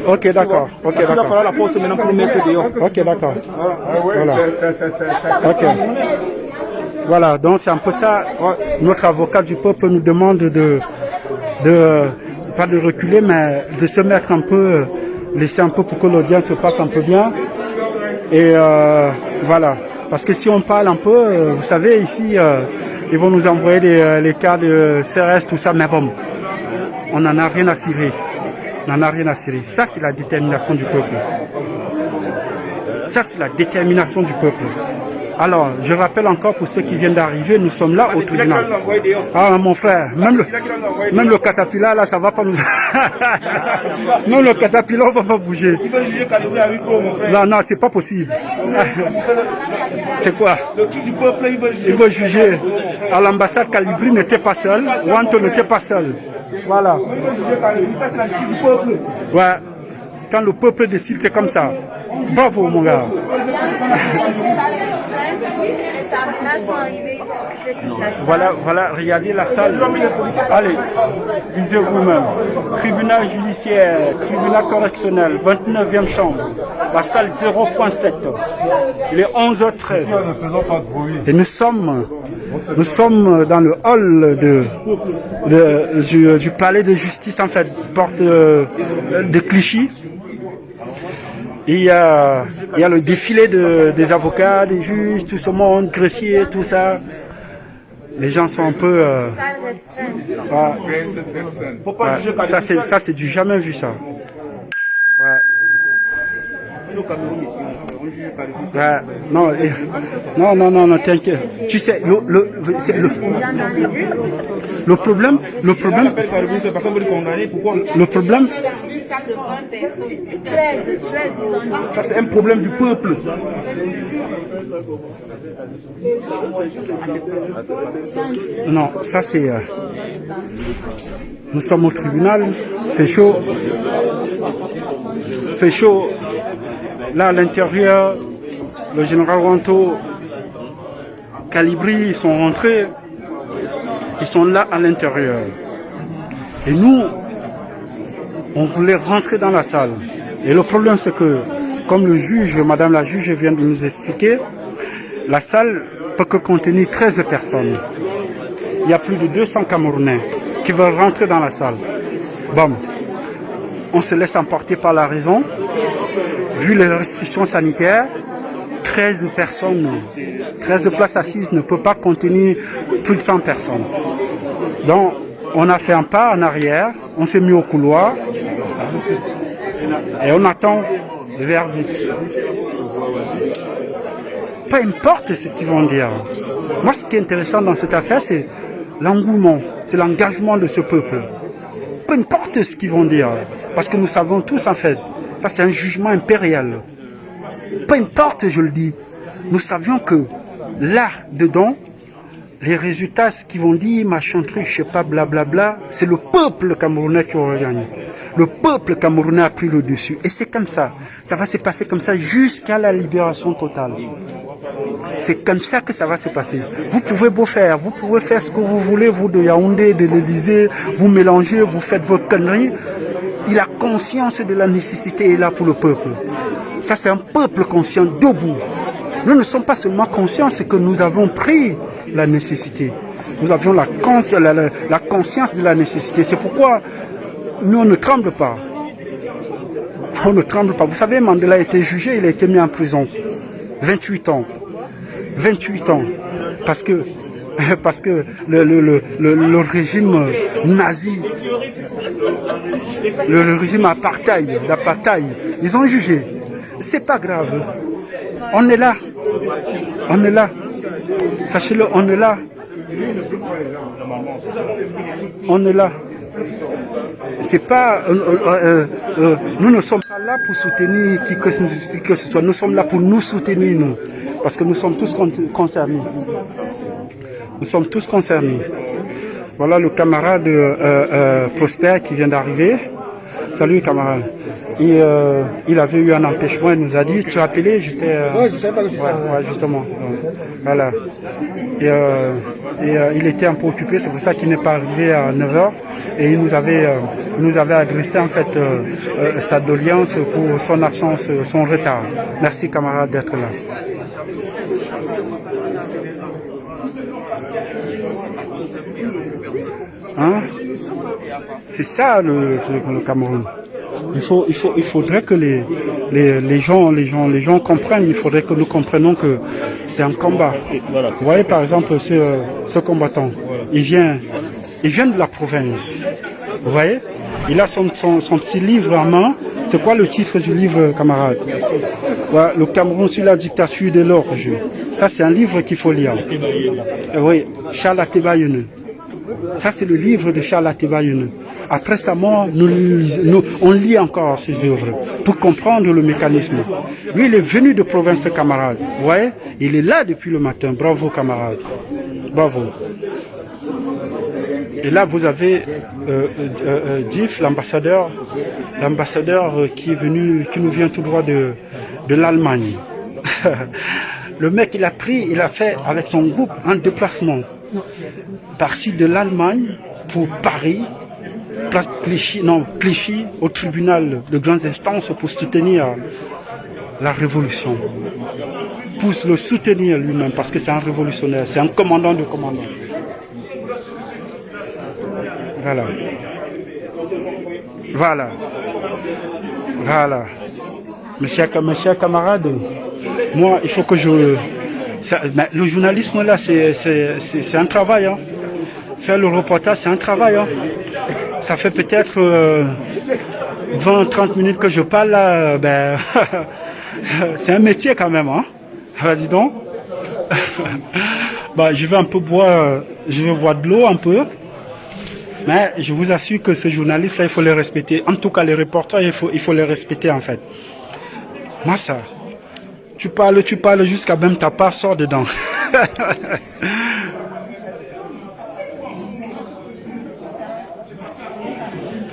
Ok, d'accord. Ok, d'accord. Voilà. Ok. Voilà, donc c'est un peu ça. Notre avocat du peuple nous demande pas de reculer, mais de se mettre un peu, laisser un peu pour que l'audience se passe un peu bien. Et voilà. Parce que si on parle un peu, vous savez, ici, ils vont nous envoyer les cas de CRS, tout ça, mais bon, on n'en a rien à cirer. On n'en a rien à cirer. Ça, c'est la détermination du peuple. Ça, c'est la détermination du peuple. Alors, je rappelle encore pour ceux qui viennent d'arriver, nous sommes là au tribunal. Ah, mon frère, même le caterpillar, là, ça va pas nous... Même le caterpillar, on va pas bouger.
Il veut juger Calibri à huis clos, mon frère.
Non, c'est pas possible. C'est quoi?
Le truc du peuple,
il veut juger. À l'ambassade, Calibri n'était pas seul, Wanto n'était pas seul. Voilà.
Il veut juger Calibri, ça c'est la justice du peuple.
Ouais. Quand le peuple décide, c'est comme ça. Bravo, mon gars. Voilà, regardez la salle. Allez, visez vous-même. Tribunal judiciaire, tribunal correctionnel, 29e chambre. La salle 0.7. Il est 11h13. Et nous sommes dans le hall du palais de justice, en fait, porte de Clichy. Il y a le défilé des avocats, des juges, tout ce monde, greffiers, tout ça. Les gens sont un peu... ça, c'est du jamais vu, ça. Ouais. Non, t'inquiète. Tu sais, le problème,
ça c'est un problème du peuple.
Non, ça c'est... Nous sommes au tribunal, c'est chaud. C'est chaud. Là à l'intérieur, le général Wanto, Calibri, ils sont rentrés. Ils sont là à l'intérieur. Et nous, on voulait rentrer dans la salle. Et le problème, c'est que, comme le juge, madame la juge vient de nous expliquer, la salle peut que contenir 13 personnes. Il y a plus de 200 Camerounais qui veulent rentrer dans la salle. Bon, on se laisse emporter par la raison. Vu les restrictions sanitaires, 13 places assises ne peut pas contenir plus de 100 personnes. Donc, on a fait un pas en arrière, on s'est mis au couloir et on attend le verdict. Peu importe ce qu'ils vont dire. Moi, ce qui est intéressant dans cette affaire, c'est l'engouement, c'est l'engagement de ce peuple. Peu importe ce qu'ils vont dire, parce que nous savons tous en fait, ça c'est un jugement impérial. Peu importe, je le dis, nous savions que là, dedans, les résultats, ce qu'ils vont dire, machin truc, je sais pas, blablabla, c'est le peuple camerounais qui aura gagné. Le peuple camerounais a pris le dessus. Et c'est comme ça. Ça va se passer comme ça jusqu'à la libération totale. C'est comme ça que ça va se passer. Vous pouvez beau faire, vous pouvez faire ce que vous voulez, vous de Yaoundé, de l'Élysée, vous mélangez, vous faites vos conneries. Il a conscience de la nécessité est là pour le peuple. Ça, c'est un peuple conscient, debout. Nous ne sommes pas seulement conscients, c'est que nous avons pris la nécessité. Nous avions la conscience de la nécessité. C'est pourquoi nous, on ne tremble pas. On ne tremble pas. Vous savez, Mandela a été jugé, il a été mis en prison. 28 ans. 28 ans. Parce que le régime nazi, le régime d'apartheid, ils ont jugé. C'est pas grave. On est là. On est là. Sachez-le, on est là. On est là. C'est pas, nous ne sommes pas là pour soutenir qui que ce soit. Nous sommes là pour nous soutenir, nous. Parce que nous sommes tous concernés. Nous sommes tous concernés. Voilà le camarade Prosper qui vient d'arriver. Salut camarade. Et, il avait eu un empêchement, il nous a dit, tu as appelé, j'étais...
Ouais, je sais pas que tu
ouais, justement. Voilà. Et il était un peu occupé, c'est pour ça qu'il n'est pas arrivé à 9h. Et il nous avait adressé en fait sa doléance pour son absence, son retard. Merci camarade d'être là. Hein? C'est ça le Cameroun. Il faudrait que les gens comprennent. Il faudrait que nous comprenions que c'est un combat. Vous voyez par exemple ce combattant, il vient de la province. Vous voyez, il a son petit livre en main. C'est quoi le titre du livre, camarade? Voilà, le Cameroun sur la dictature de l'orge. Ça c'est un livre qu'il faut lire. Oui, Charles Ateba Younouh. Ça, c'est le livre de Charles Ateba Younouh. Après sa mort, on lit encore ses œuvres pour comprendre le mécanisme. Lui, il est venu de province, camarade. Vous voyez, il est là depuis le matin. Bravo, camarade. Bravo. Et là, vous avez Diff, l'ambassadeur qui est venu, qui nous vient tout droit de l'Allemagne. Le mec, il a fait avec son groupe un déplacement. Parti de l'Allemagne pour Paris, place Clichy, au tribunal de grandes instances pour soutenir la révolution. Pour le soutenir lui-même, parce que c'est un révolutionnaire, c'est un commandant de commandants. Voilà. Voilà. Voilà. Mes chers camarades, moi, il faut que le journalisme là, c'est un travail. Hein. Faire le reportage, c'est un travail. Hein. Ça fait peut-être 20-30 minutes que je parle là. C'est un métier quand même. Hein. Dis donc. Je vais un peu boire, de l'eau un peu. Mais je vous assure que ces journalistes là, il faut les respecter. En tout cas, les reporters, il faut les respecter en fait. Moi ça. Tu parles jusqu'à même ta part sort dedans.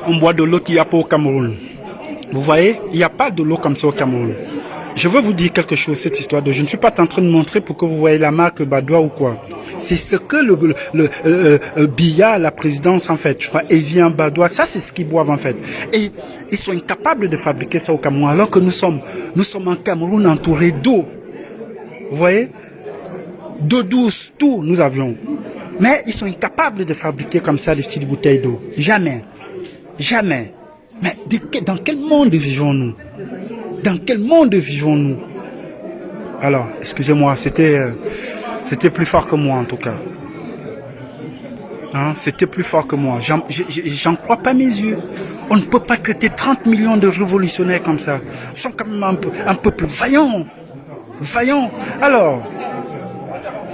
On boit de l'eau qu'il n'y a pas au Cameroun. Vous voyez, il n'y a pas de l'eau comme ça au Cameroun. Je veux vous dire quelque chose, cette histoire de... Je ne suis pas en train de montrer pour que vous voyez la marque Badois ou quoi. C'est ce que le Biya, la présidence en fait, je crois, Evian Badois, ça c'est ce qu'ils boivent en fait. Et ils sont incapables de fabriquer ça au Cameroun, alors que nous sommes en Cameroun entourés d'eau. Vous voyez? D'eau douce, tout nous avions. Mais ils sont incapables de fabriquer comme ça des petites bouteilles d'eau. Jamais. Jamais. Mais dans quel monde vivons-nous? Dans quel monde vivons-nous? Alors, excusez-moi, c'était plus fort que moi en tout cas. Hein, c'était plus fort que moi. J'en crois pas mes yeux. On ne peut pas traiter 30 millions de révolutionnaires comme ça. Ils sont quand même un peuple vaillant. Vaillant. Alors,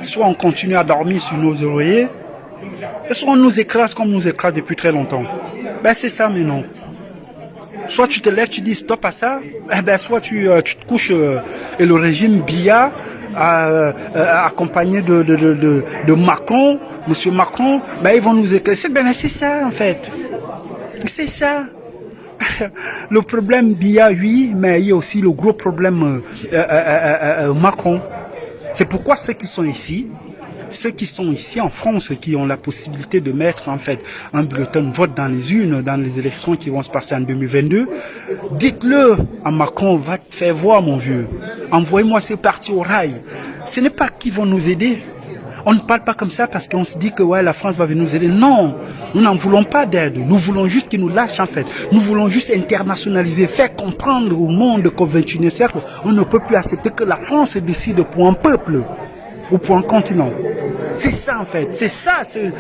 soit on continue à dormir sur nos oreillers, soit on nous écrase comme on nous écrase depuis très longtemps. C'est ça maintenant. Soit tu te lèves, tu dis stop à ça, soit tu te couches et le régime Biya, accompagné de Macron, monsieur Macron, ils vont nous écraser. Mais c'est ça en fait. C'est ça. Le problème Biya, oui, mais il y a aussi le gros problème Macron. C'est pourquoi ceux qui sont ici en France, qui ont la possibilité de mettre en fait un bulletin de vote dans les urnes, dans les élections qui vont se passer en 2022, dites-le à Macron, va te faire voir mon vieux, envoyez-moi ces partis au rail. Ce n'est pas qu'ils vont nous aider. On ne parle pas comme ça parce qu'on se dit que ouais, la France va venir nous aider. Non, nous n'en voulons pas d'aide. Nous voulons juste qu'ils nous lâchent en fait. Nous voulons juste internationaliser, faire comprendre au monde qu'au XXIe siècle, on ne peut plus accepter que la France décide pour un peuple ou pour un continent. C'est ça en fait. C'est ça ce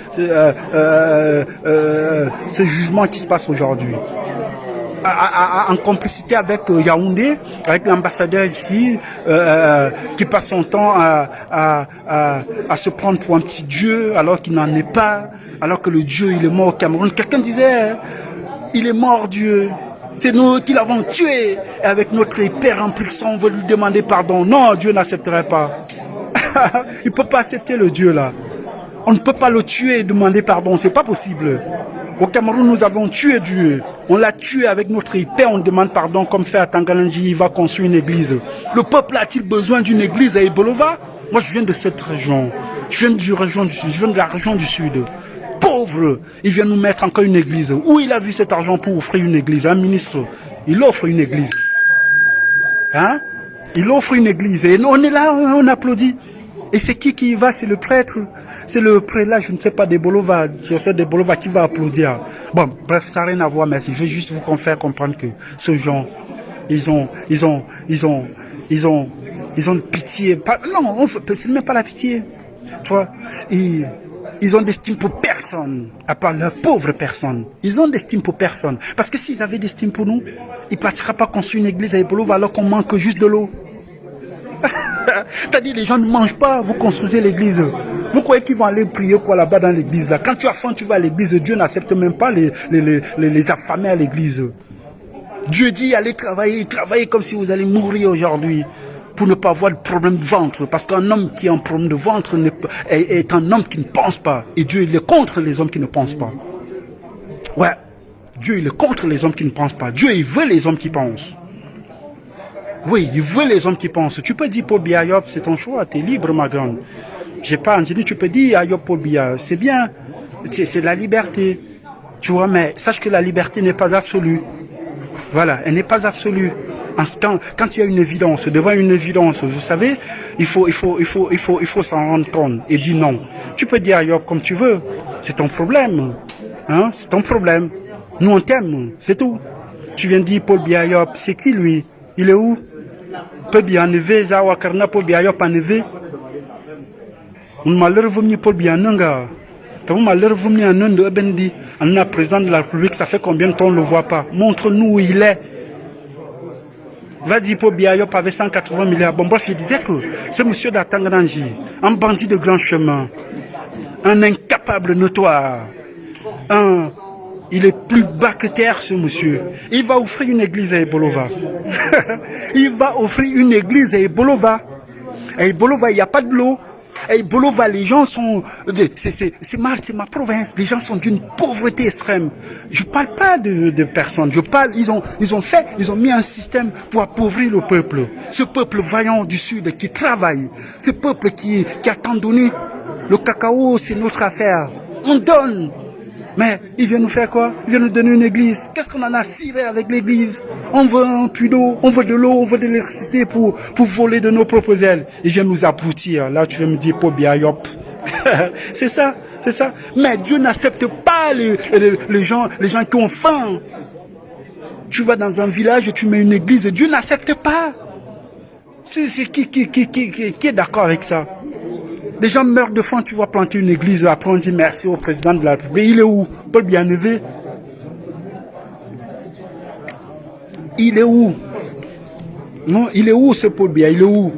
jugement qui se passe aujourd'hui. en complicité avec Yaoundé, avec l'ambassadeur ici, qui passe son temps à se prendre pour un petit dieu alors qu'il n'en est pas, alors que le Dieu il est mort au Cameroun. Quelqu'un disait, il est mort Dieu. C'est nous qui l'avons tué. Et avec notre hyper impulsion, on veut lui demander pardon. Non, Dieu n'accepterait pas. Il ne peut pas accepter le Dieu là. On ne peut pas le tuer et demander pardon. C'est pas possible. Au Cameroun, nous avons tué Dieu. On l'a tué avec notre hyper. On demande pardon comme fait à Tangalanji. Il va construire une église. Le peuple a-t-il besoin d'une église à Ebolova? Moi, je viens de cette région. Je viens de la région du Sud. Pauvre, il vient nous mettre encore une église. Où il a vu cet argent pour offrir une église? Un ministre, il offre une église. Hein? Il offre une église. Et on est là, on applaudit. Et c'est qui y va? C'est le prêtre. C'est le prélat, je ne sais pas, des Bolova. Je sais des Bolova qui va applaudir. Bon, bref, ça n'a rien à voir, merci. Je vais juste vous faire comprendre que ces gens, ils ont pitié. Non, c'est même pas la pitié. Tu vois? Ils ont d'estime pour personne, à part leurs pauvres personnes. Ils ont d'estime pour personne. Parce que s'ils avaient d'estime pour nous, ils ne partiraient pas construire une église à Ebolova alors qu'on manque juste de l'eau. C'est-à-dire, les gens ne mangent pas, vous construisez l'église. Vous croyez qu'ils vont aller prier quoi là-bas dans l'église là? Quand tu as faim, tu vas à l'église. Dieu n'accepte même pas les affamés à l'église. Dieu dit, allez travailler comme si vous allez mourir aujourd'hui. Pour ne pas avoir de problème de ventre. Parce qu'un homme qui a un problème de ventre est un homme qui ne pense pas. Et Dieu, il est contre les hommes qui ne pensent pas. Ouais. Dieu, il est contre les hommes qui ne pensent pas. Dieu, il veut les hommes qui pensent. Oui, il veut les hommes qui pensent. Tu peux dire Paul Biya Ayop, c'est ton choix. Tu es libre, ma grande. J'ai pas entendu, tu peux dire Ayop Paul Biya. C'est bien. C'est la liberté. Tu vois, mais sache que la liberté n'est pas absolue. Voilà, elle n'est pas absolue. Quand il y a une évidence, devant une évidence, vous savez, il faut s'en rendre compte et dire non. Tu peux dire Ayop comme tu veux, c'est ton problème, hein, c'est ton problème. Nous on t'aime, c'est tout. Tu viens de dire Paul Biya Ayop, c'est qui lui? Il est où? Paul Biya Neve, Zawa Karna Paul Biya Ayop Neve. On m'a l'air venu Paul Biya Nanga. On m'a l'air venu en Inde, Ebendi. On a président de la République, ça fait combien de temps on ne le voit pas? Montre-nous où il est. Va dire Paul Biya Ayop avait 180 milliards. Bon, bref, il disait que ce monsieur d'Atangananji, un bandit de grand chemin, un incapable notoire, il est plus bas que terre, ce monsieur. Il va offrir une église à Ebolova. Il va offrir une église à Ebolova. À Ebolova, il n'y a pas de l'eau. À Ebolova, les gens sont... C'est ma province. Les gens sont d'une pauvreté extrême. Je ne parle pas de personnes. Je parle... Ils ont mis un système pour appauvrir le peuple. Ce peuple vaillant du Sud qui travaille. Ce peuple qui a tant donné. Le cacao, c'est notre affaire. On donne. Mais il vient nous faire quoi? Il vient nous donner une église. Qu'est-ce qu'on en a ciré avec l'église? On veut un puits d'eau, on veut de l'eau, on veut de l'électricité pour voler de nos propres ailes. Il vient nous abrutir. Là, tu vas me dire, Paul Biya Ayop. C'est ça, c'est ça. Mais Dieu n'accepte pas les gens qui ont faim. Tu vas dans un village et tu mets une église et Dieu n'accepte pas. C'est qui est d'accord avec ça? Les gens meurent de faim, tu vas planter une église, après on dit merci au président de la République. Il est où? Paul Biya Neve. Il est où? Non, il est où ce Paul Biya? Il est où?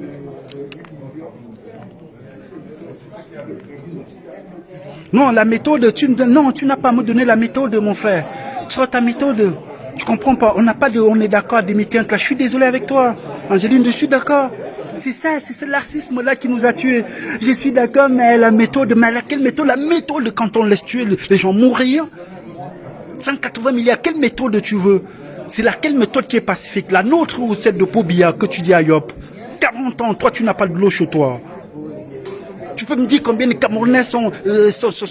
Non, la méthode, tu n'as pas à me donner la méthode, mon frère. Soit ta méthode. Tu comprends pas? On est d'accord, Dimitri. Je suis désolé avec toi. Angéline, je suis d'accord. C'est ça, c'est ce lacisme-là qui nous a tués. Je suis d'accord, mais la méthode, mais laquelle méthode? La méthode quand on laisse tuer les gens mourir. 180 milliards, quelle méthode tu veux? C'est laquelle méthode qui est pacifique? La nôtre ou celle de Paul Biya que tu dis à Ayop? 40 ans, toi tu n'as pas de l'eau chez toi. Tu peux me dire combien de Camerounais sont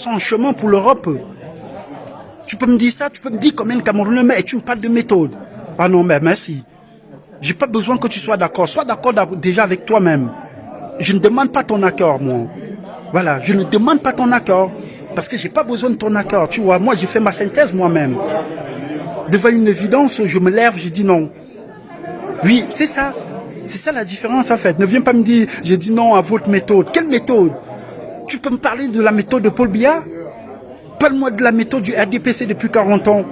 en chemin pour l'Europe? Tu peux me dire ça? Tu peux me dire combien de Camerounais, mais tu me parles de méthode? Ah non, mais merci. J'ai pas besoin que tu sois d'accord. Sois d'accord déjà avec toi-même. Je ne demande pas ton accord, moi. Voilà, je ne demande pas ton accord. Parce que j'ai pas besoin de ton accord. Tu vois, moi, j'ai fait ma synthèse moi-même. Devant une évidence, je me lève, je dis non. Oui, c'est ça. C'est ça la différence, en fait. Ne viens pas me dire, j'ai dit non à votre méthode. Quelle méthode? Tu peux me parler de la méthode de Paul Biya? Parle-moi de la méthode du RDPC depuis 40 ans.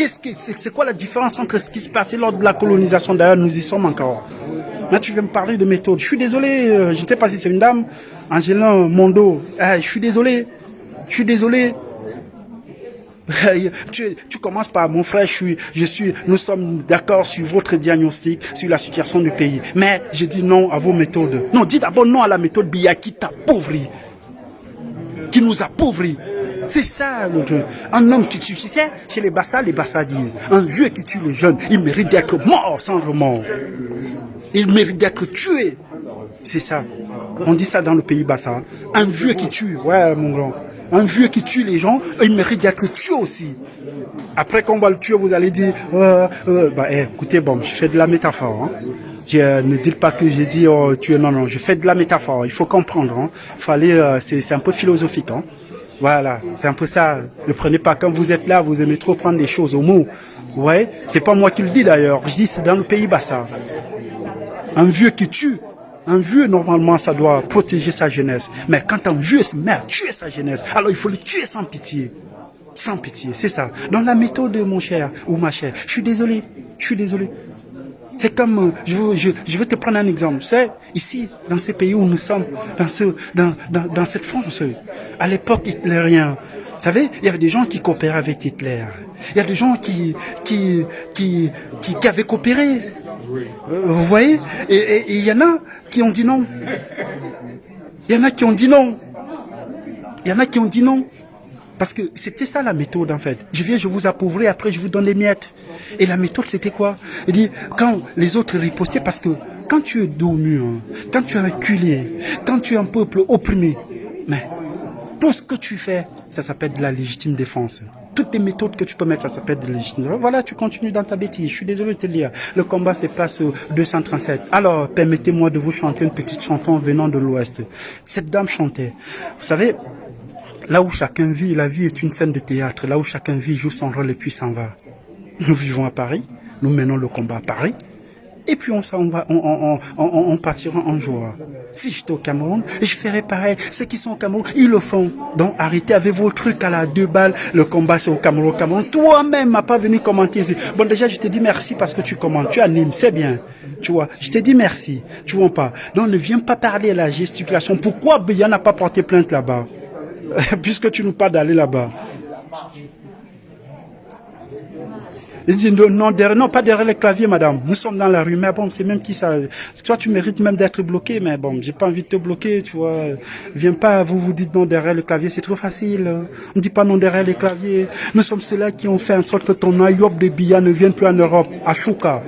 C'est quoi la différence entre ce qui se passait lors de la colonisation? D'ailleurs, nous y sommes encore. Là, tu viens me parler de méthode. Je suis désolé, je ne sais pas si c'est une dame, Angélin Mondo. Je suis désolé. Tu commences par mon frère, nous sommes d'accord sur votre diagnostic, sur la situation du pays. Mais je dis non à vos méthodes. Non, dis d'abord non à la méthode Biya qui t'appauvrit. Qui nous appauvrit. C'est ça le truc. Un homme qui tue, tu sais, chez les Bassa disent, un vieux qui tue le jeune, il mérite d'être mort sans remords. Il mérite d'être tué. C'est ça. On dit ça dans le pays Bassa. Un vieux qui tue, ouais mon grand. Un vieux qui tue les gens, il mérite d'être tué aussi. Après qu'on va le tuer, vous allez dire, écoutez, bon, je fais de la métaphore. Hein. Ne dites pas que j'ai dit tuer, non, je fais de la métaphore. Il faut comprendre. Hein. C'est un peu philosophique. Hein. Voilà, c'est un peu ça. Ne prenez pas, quand vous êtes là, vous aimez trop prendre les choses au mot. Ouais, c'est pas moi qui le dis d'ailleurs. Je dis c'est dans le pays Bassa. Un vieux qui tue. Un vieux, normalement, ça doit protéger sa jeunesse. Mais quand un vieux se met à tuer sa jeunesse, alors il faut le tuer sans pitié. Sans pitié, c'est ça. Dans la méthode, mon cher ou ma chère, je suis désolé. C'est comme, je veux te prendre un exemple. C'est ici, dans ces pays où nous sommes, dans cette France, à l'époque hitlérienne, vous savez, il y avait des gens qui coopéraient avec Hitler. Il y a des gens qui avaient coopéré. Vous voyez, et il y en a qui ont dit non. Il y en a qui ont dit non. Parce que c'était ça la méthode en fait. Je vous appauvris, après je vous donne les miettes. Et la méthode c'était quoi? Il dit, quand les autres ripostaient, parce que quand tu es dos au mur, quand tu es acculé, quand tu es un peuple opprimé, mais tout ce que tu fais, ça s'appelle de la légitime défense. Toutes les méthodes que tu peux mettre, ça s'appelle de la légitime défense. Voilà, tu continues dans ta bêtise. Je suis désolé de te le dire. Le combat se passe au 237. Alors, permettez-moi de vous chanter une petite chanson venant de l'Ouest. Cette dame chantait. Vous savez, là où chacun vit, la vie est une scène de théâtre. Là où chacun vit, joue son rôle et puis s'en va. Nous vivons à Paris. Nous menons le combat à Paris. Et puis on partira un jour. Si j'étais au Cameroun, je ferais pareil. Ceux qui sont au Cameroun, ils le font. Donc arrêtez avec vos trucs à la 2 balles. Le combat c'est au Cameroun. Toi-même m'as pas venu commenter ici. Bon déjà je te dis merci parce que tu commentes, tu animes, c'est bien. Tu vois, je te dis merci. Tu vois pas. Donc ne viens pas parler à la gesticulation. Pourquoi Biya n'a pas porté plainte là-bas? Puisque tu nous parles d'aller là-bas. Il dit non, pas derrière le clavier, madame. Nous sommes dans la rue, mais bon, c'est même qui ça. Toi, tu mérites même d'être bloqué, mais bon, j'ai pas envie de te bloquer, tu vois. Viens pas, vous dites non derrière le clavier, c'est trop facile. On dit pas non derrière le clavier. Nous sommes ceux-là qui ont fait en sorte que ton ayob de Biya ne vienne plus en Europe, à Chouka.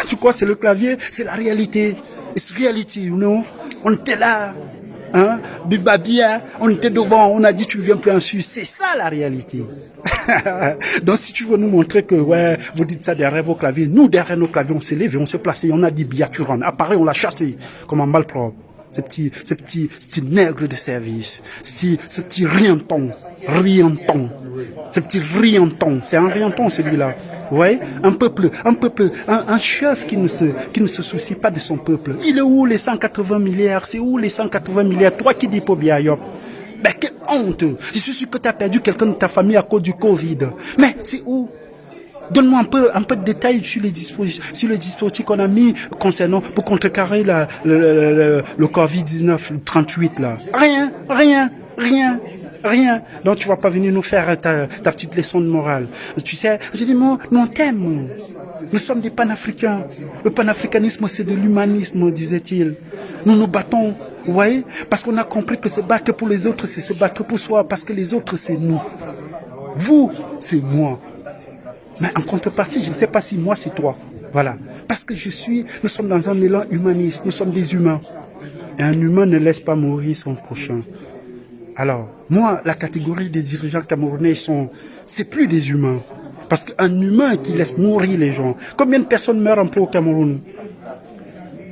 Tu crois, c'est le clavier? C'est la réalité. It's reality, you know. On était là. Hein, Biya, on était devant, on a dit tu ne viens plus en Suisse. C'est ça la réalité. Donc si tu veux nous montrer que ouais, vous dites ça derrière vos claviers, nous derrière nos claviers on s'est levé, on s'est placé, on a dit Biya tu rentres. À Paris on l'a chassé comme un malpropre. Ce petit nègre de service, ce petit rienton, ce petit rienton, c'est un rienton celui-là. Vous voyez, un chef qui ne se soucie pas de son peuple. Il est où les 180 milliards? C'est où les 180 milliards? Toi qui dis pour Biya Yop. Ben, quelle honte! Je suis sûr que tu as perdu quelqu'un de ta famille à cause du Covid. Mais c'est où? Donne-moi un peu de détails sur les dispositifs qu'on a mis concernant pour contrecarrer le Covid-19, le 38 là. Rien. Donc tu vas pas venir nous faire ta petite leçon de morale. Tu sais, j'ai dit moi, nous on t'aime. Nous sommes des panafricains. Le panafricanisme c'est de l'humanisme, disait-il. Nous nous battons, vous voyez, parce qu'on a compris que se battre pour les autres, c'est se battre pour soi, parce que les autres c'est nous. Vous, c'est moi. Mais en contrepartie, je ne sais pas si moi c'est toi. Voilà. Parce que nous sommes dans un élan humaniste, nous sommes des humains. Et un humain ne laisse pas mourir son prochain. Alors, moi, la catégorie des dirigeants camerounais c'est plus des humains. Parce qu'un humain qui laisse mourir les gens. Combien de personnes meurent un peu au Cameroun?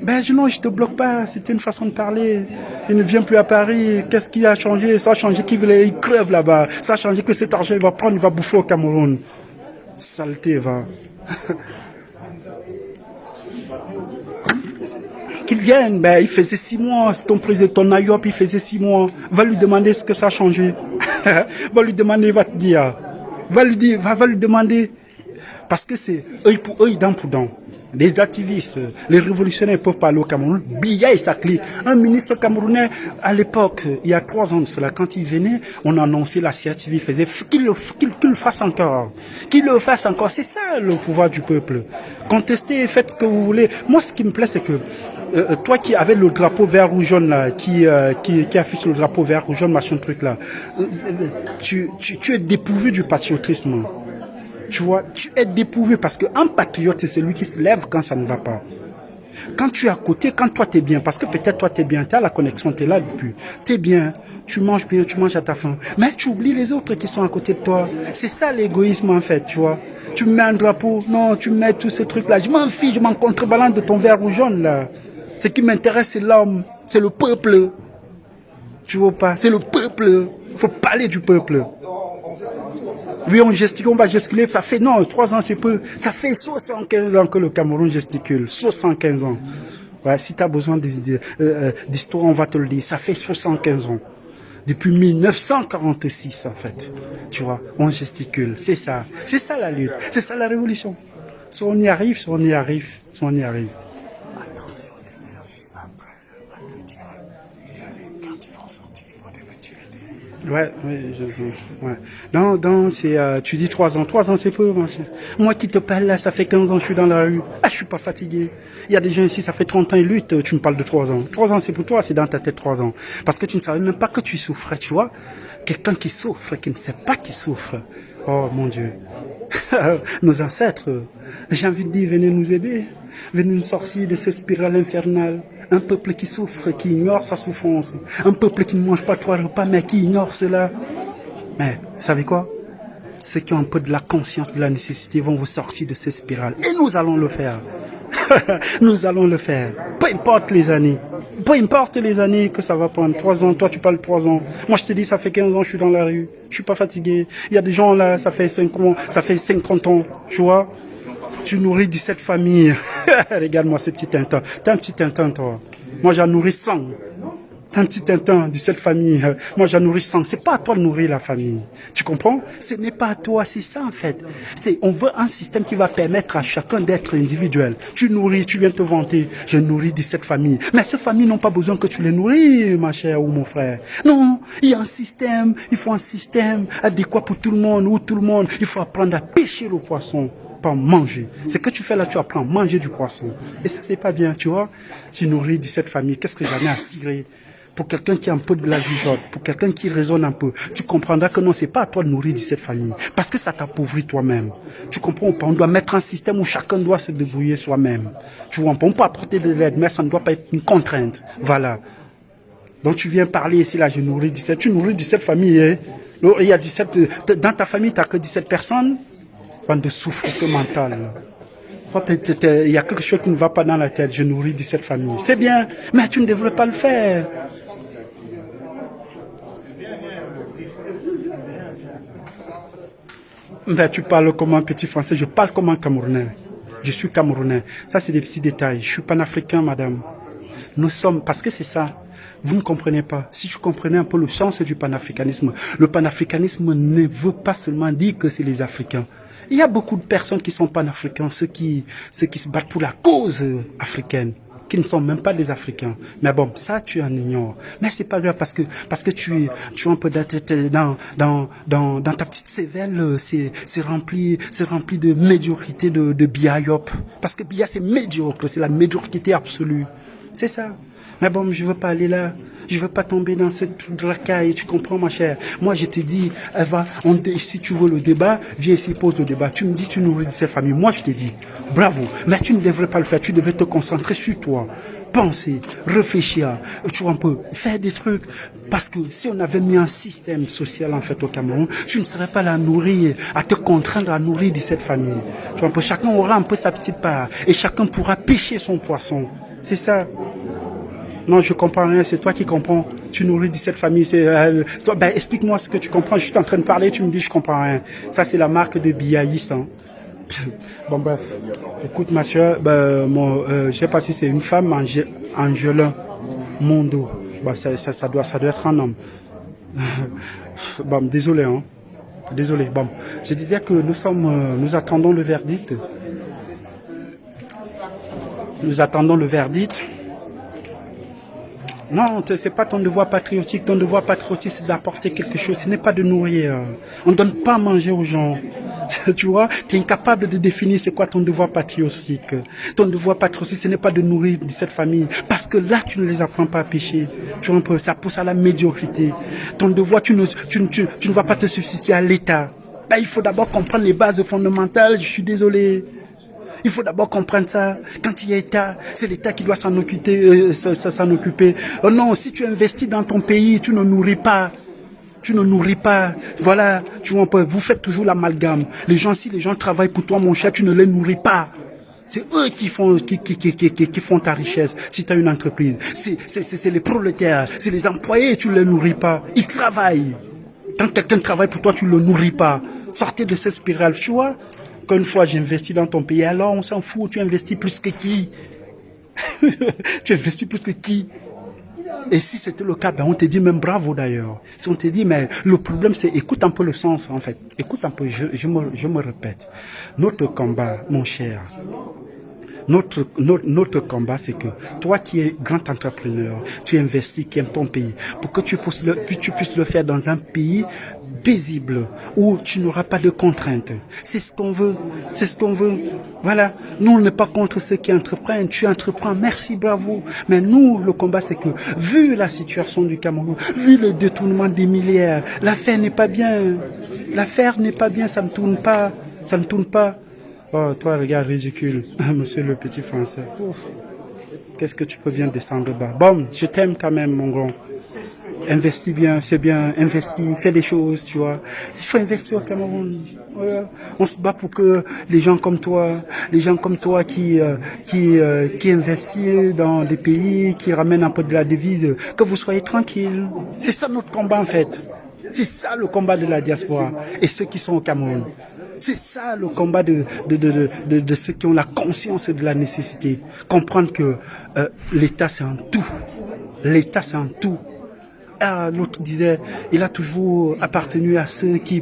Ben non, je te bloque pas, c'était une façon de parler. Il ne vient plus à Paris, qu'est-ce qui a changé? Ça a changé qu'il crève là-bas. Ça a changé que cet argent, il va prendre, il va bouffer au Cameroun. Saleté, va. Qu'il vienne, ben il faisait 6 mois, ton président, ton Ayop, il faisait 6 mois. Va lui demander ce que ça a changé. Va lui demander, il va te dire. Va lui demander. Parce que c'est œil pour œil, dent pour dent. Les activistes, les révolutionnaires peuvent parler au Cameroun. Biya et Sakli, un ministre camerounais, à l'époque, il y a 3 ans de cela, quand il venait, on a annoncé la CRTV, faisait qu'il le fasse encore. Qu'il le fasse encore. C'est ça le pouvoir du peuple. Contestez, faites ce que vous voulez. Moi, ce qui me plaît, c'est que toi qui avais le drapeau vert rouge jaune là, qui affiche le drapeau vert rouge jaune, machin truc là, tu es dépourvu du patriotisme. Tu vois, tu es dépourvu parce qu'un patriote, c'est celui qui se lève quand ça ne va pas. Quand tu es à côté, quand toi t'es bien, parce que peut-être toi t'es bien, tu as la connexion, tu es là depuis, t'es bien, tu manges bien, tu manges à ta faim, mais tu oublies les autres qui sont à côté de toi. C'est ça l'égoïsme en fait, tu vois. Tu mets un drapeau, non, tu mets tous ces trucs-là. Je m'en fiche, je m'en contrebalance de ton vert rouge jaune là. Ce qui m'intéresse, c'est l'homme, c'est le peuple. Tu vois pas, c'est le peuple. Il faut parler du peuple. Oui, on gesticule, on va gesticuler, ça fait, non, 3 ans c'est peu, ça fait 75 ans que le Cameroun gesticule, 75 ans. Ouais, si tu as besoin d'histoire, on va te le dire, ça fait 75 ans. Depuis 1946, en fait, tu vois, on gesticule, c'est ça la lutte, c'est ça la révolution. Si on y arrive, si on y arrive, si on y arrive. Ouais, ouais. Non, c'est, tu dis 3 ans. 3 ans, c'est peu, moi qui te parle là, ça fait 15 ans, je suis dans la rue. Ah, je suis pas fatigué. Il y a des gens ici, ça fait 30 ans, ils luttent, tu me parles de 3 ans. 3 ans, c'est pour toi, c'est dans ta tête 3 ans. Parce que tu ne savais même pas que tu souffrais, tu vois. Quelqu'un qui souffre, qui ne sait pas qu'il souffre. Oh, mon Dieu. Nos ancêtres, j'ai envie de dire, venez nous aider. Venez nous sortir de cette spirale infernale. Un peuple qui souffre, qui ignore sa souffrance. Un peuple qui ne mange pas 3 repas, mais qui ignore cela. Mais, vous savez quoi? Ceux qui ont un peu de la conscience de la nécessité vont vous sortir de cette spirale. Et nous allons le faire. Nous allons le faire. Peu importe les années. Peu importe les années que ça va prendre. 3 ans, toi tu parles 3 ans. Moi je te dis, ça fait 15 ans, je suis dans la rue. Je suis pas fatigué. Il y a des gens là, ça fait 5 ans, ça fait 50 ans. Tu vois? Tu nourris 17 familles. Regarde-moi ce petit tintin. T'es un petit tintin, toi. Moi, j'en nourris 100. T'es un petit tintin, 17 familles. Moi, j'en nourris 100. C'est pas à toi de nourrir la famille. Tu comprends? Ce n'est pas à toi, c'est ça, en fait. On veut un système qui va permettre à chacun d'être individuel. Tu nourris, tu viens te vanter. Je nourris 17 familles. Mais ces familles n'ont pas besoin que tu les nourris, ma chère ou mon frère. Non, il y a un système. Il faut un système adéquat pour tout le monde, ou tout le monde. Il faut apprendre à pêcher le poisson. Pas manger. Ce que tu fais là, tu apprends à manger du poisson. Et ça, c'est pas bien, tu vois. Tu nourris 17 familles. Qu'est-ce que j'en ai à cirer? Pour quelqu'un qui a un peu de la jugeote, pour quelqu'un qui raisonne un peu, tu comprendras que non, c'est pas à toi de nourrir 17 familles. Parce que ça t'appauvrit toi-même. Tu comprends ou pas? On doit mettre un système où chacun doit se débrouiller soi-même. Tu vois, on peut apporter de l'aide, mais ça ne doit pas être une contrainte. Voilà. Donc tu viens parler ici, là, je nourris 17. Tu nourris 17 familles, hein? Il y a 17, dans ta famille, tu n'as que 17 personnes. Bande de souffrance mentale. Il y a quelque chose qui ne va pas dans la tête. Je nourris 17 familles. C'est bien, mais tu ne devrais pas le faire. Mais tu parles comme un petit français. Je parle comme un Camerounais. Je suis Camerounais. Ça, c'est des petits détails. Je suis panafricain, madame. Nous sommes, parce que c'est ça. Vous ne comprenez pas. Si tu comprenais un peu le sens du panafricanisme, le panafricanisme ne veut pas seulement dire que c'est les Africains. Il y a beaucoup de personnes qui sont panafricains, ceux qui se battent pour la cause africaine, qui ne sont même pas des Africains. Mais bon, ça tu en ignores. Mais c'est pas grave parce que tu es un peu dans ta petite cervelle, c'est rempli de médiocrité, de biayop. Parce que Biya c'est médiocre, c'est la médiocrité absolue. C'est ça. Mais bon, je veux pas aller là. Je veux pas tomber dans cette racaille, tu comprends ma chère. Moi je te dis, Eva, si tu veux le débat, viens ici, pose le débat. Tu me dis, tu nourris ces familles. Moi je te dis, bravo, mais tu ne devrais pas le faire. Tu devrais te concentrer sur toi. Penser, réfléchir, tu vois un peu, faire des trucs. Parce que si on avait mis un système social en fait au Cameroun, tu ne serais pas là à nourrir, à te contraindre à nourrir 17 familles. Tu vois un peu, chacun aura un peu sa petite part et chacun pourra pêcher son poisson. C'est ça. Non, je comprends rien, c'est toi qui comprends. Tu nourris 17 familles. Toi, explique-moi ce que tu comprends. Je suis en train de parler, tu me dis je comprends rien. Ça, c'est la marque de biaïste. Hein. Bon, bref. Écoute, ma soeur, je sais pas si c'est une femme, Angelin Mondo. Ça doit être un homme. Bon, désolé, hein. Désolé. Bon, je disais que nous attendons le verdict. Nous attendons le verdict. Non, c'est pas ton devoir patriotique. Ton devoir patriotique, c'est d'apporter quelque chose. Ce n'est pas de nourrir. On ne donne pas à manger aux gens. Tu vois, tu es incapable de définir c'est quoi ton devoir patriotique. Ton devoir patriotique, ce n'est pas de nourrir cette famille. Parce que là, tu ne les apprends pas à pêcher. Tu vois un peu, ça pousse à la médiocrité. Ton devoir, tu ne vas pas te substituer à l'État. Là, il faut d'abord comprendre les bases fondamentales. Je suis désolé. Il faut d'abord comprendre ça. Quand il y a État, c'est l'État qui doit s'en occuper. Oh non, si tu investis dans ton pays, tu ne nourris pas. Tu ne nourris pas. Voilà, tu vois, vous faites toujours l'amalgame. Si les gens travaillent pour toi, mon cher, tu ne les nourris pas. C'est eux qui font ta richesse. Si tu as une entreprise, c'est les prolétaires, c'est les employés, tu ne les nourris pas. Ils travaillent. Quand quelqu'un travaille pour toi, tu ne le nourris pas. Sortez de cette spirale, tu vois. Qu'une fois j'investis dans ton pays, alors on s'en fout, tu investis plus que qui? Tu investis plus que qui? Et si c'était le cas, ben on te dit même bravo d'ailleurs. Si on te dit, mais le problème c'est, écoute un peu le sens en fait. Écoute un peu, je me répète. Notre combat, mon cher, notre combat, c'est que toi qui es grand entrepreneur, tu investis, qui aimes ton pays, pour que tu puisses le faire dans un pays paisible, où tu n'auras pas de contraintes. C'est ce qu'on veut. C'est ce qu'on veut. Voilà. Nous, on n'est pas contre ceux qui entreprennent. Tu entreprends, merci, bravo. Mais nous, le combat, c'est que, vu la situation du Cameroun, vu le détournement des milliards, l'affaire n'est pas bien. L'affaire n'est pas bien, ça ne tourne pas. Ça ne tourne pas. Oh, toi, regarde, ridicule, monsieur le petit français. Qu'est-ce que tu peux bien descendre bas? Bon, je t'aime quand même, mon grand. Investis bien, c'est bien, investis, fais des choses, tu vois. Il faut investir au Cameroun. Ouais. On se bat pour que les gens comme toi qui investissent dans des pays, qui ramènent un peu de la devise, que vous soyez tranquilles. C'est ça notre combat, en fait. C'est ça le combat de la diaspora et ceux qui sont au Cameroun. C'est ça le combat de ceux qui ont la conscience de la nécessité. Comprendre que l'État c'est un tout. L'État c'est un tout. L'autre disait, il a toujours appartenu à ceux qui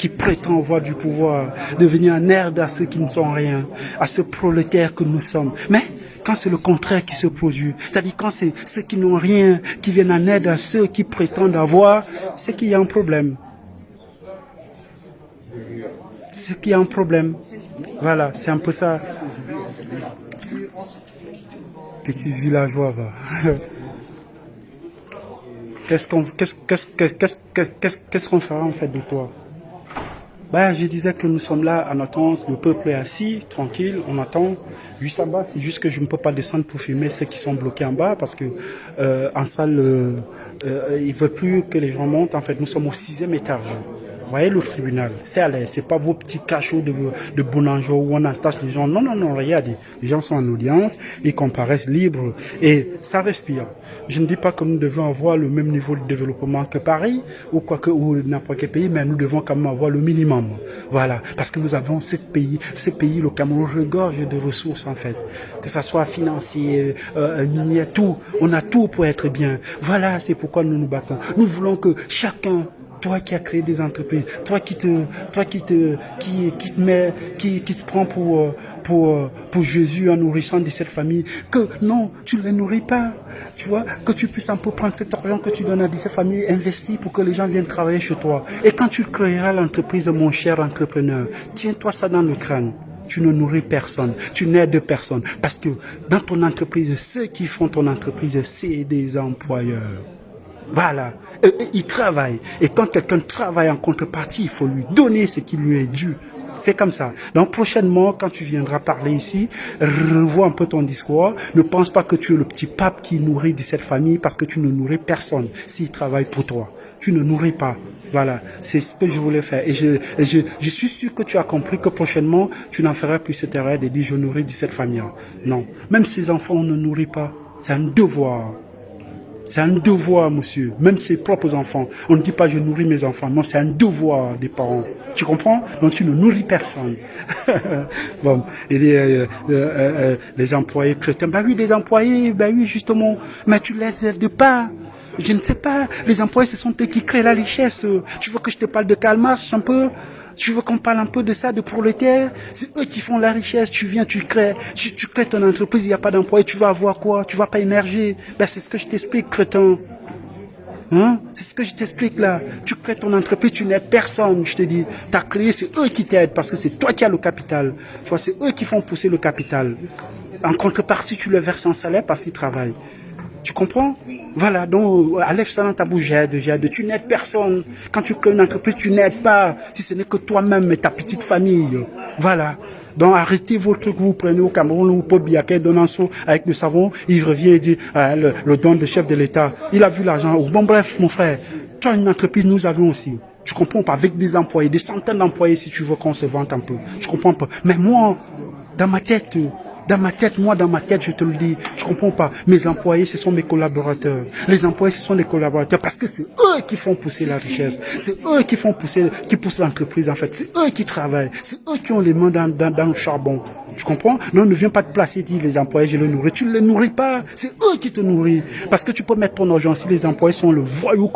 prétendent avoir du pouvoir, devenir un herde à ceux qui ne sont rien, à ce prolétaire que nous sommes. Mais quand c'est le contraire qui se produit, c'est-à-dire quand c'est ceux qui n'ont rien, qui viennent en aide à ceux qui prétendent avoir, c'est qu'il y a un problème. C'est qu'il y a un problème. Voilà, c'est un peu ça. Petit villageois, va. Qu'est-ce qu'on fera en fait de toi? Bah, je disais que nous sommes là en attente, le peuple est assis, tranquille, on attend. Juste en bas, c'est juste que je ne peux pas descendre pour filmer ceux qui sont bloqués en bas parce que en salle, ils ne veulent plus que les gens montent. En fait, nous sommes au 6e étage. Vous voyez le tribunal, c'est à l'aise, c'est pas vos petits cachots de Bonanjo où on attache les gens. Non, non, non, regardez, les gens sont en audience, ils comparaissent libres et ça respire. Je ne dis pas que nous devons avoir le même niveau de développement que Paris ou n'importe quel pays, mais nous devons quand même avoir le minimum. Voilà, parce que nous avons ce pays, le Cameroun regorge de ressources en fait, que ça soit financier, minier, tout. On a tout pour être bien. Voilà, c'est pourquoi nous nous battons. Nous voulons que chacun, toi qui as créé des entreprises, toi qui te prends pour Jésus en nourrissant de cette famille, que non, tu ne les nourris pas, tu vois, que tu puisses un peu prendre cet argent que tu donnes à cette famille, investir pour que les gens viennent travailler chez toi. Et quand tu créeras l'entreprise, mon cher entrepreneur, tiens-toi ça dans le crâne. Tu ne nourris personne, tu n'aides personne, parce que dans ton entreprise, ceux qui font ton entreprise, c'est des employeurs. Voilà, il travaille. Et quand quelqu'un travaille en contrepartie, il faut lui donner ce qui lui est dû. C'est comme ça. Donc prochainement, quand tu viendras parler ici, revois un peu ton discours. Ne pense pas que tu es le petit pape qui nourrit de cette famille parce que tu ne nourris personne s'il travaille pour toi. Tu ne nourris pas. Voilà, c'est ce que je voulais faire. Et je suis sûr que tu as compris que prochainement, tu n'en feras plus cette erreur de dire je nourris de cette famille. Non, même ces enfants, on ne nourrit pas. C'est un devoir. C'est un devoir, monsieur. Même ses propres enfants. On ne dit pas je nourris mes enfants. Non, c'est un devoir des parents. Tu comprends? Donc tu ne nourris personne. Bon, et les employés chrétiens. Bah oui, les employés, bah oui, justement. Mais tu les aides pas. Je ne sais pas. Les employés, ce sont eux qui créent la richesse. Tu veux que je te parle de Karl Marx un peu? Tu veux qu'on parle un peu de ça, de prolétaires? C'est eux qui font la richesse. Tu viens, tu crées ton entreprise, il n'y a pas d'employés. Tu vas avoir quoi? Tu vas pas émerger. Ben, c'est ce que je t'explique, crétin. Hein? C'est ce que je t'explique là. Tu crées ton entreprise, tu n'aides personne. Je te dis, tu as créé, c'est eux qui t'aident parce que c'est toi qui as le capital. Tu vois, c'est eux qui font pousser le capital. En contrepartie, tu leur verses un salaire parce qu'ils travaillent. Tu comprends? Voilà, donc, enlève ça dans ta bouche, j'aide. Tu n'aides personne. Quand tu crées une entreprise, tu n'aides pas. Si ce n'est que toi-même et ta petite famille. Voilà. Donc, arrêtez vos trucs que vous prenez au Cameroun, ou Paul Biaké donne un seau avec du savon, il revient et dit, le don de chef de l'État. Il a vu l'argent. Bon, bref, mon frère, tu as une entreprise, nous avons aussi. Tu comprends pas? Avec des employés, des centaines d'employés, si tu veux qu'on se vante un peu. Je comprends pas. Mais moi, dans ma tête, je te le dis, je comprends pas. Mes employés, ce sont mes collaborateurs. Les employés, ce sont les collaborateurs parce que c'est eux qui font pousser la richesse. C'est eux qui poussent l'entreprise, en fait. C'est eux qui travaillent. C'est eux qui ont les mains dans le charbon. Tu comprends? Non, ne viens pas te placer, dis les employés, je les nourris. Tu ne les nourris pas. C'est eux qui te nourrissent. Parce que tu peux mettre ton argent. Si les employés sont des voyous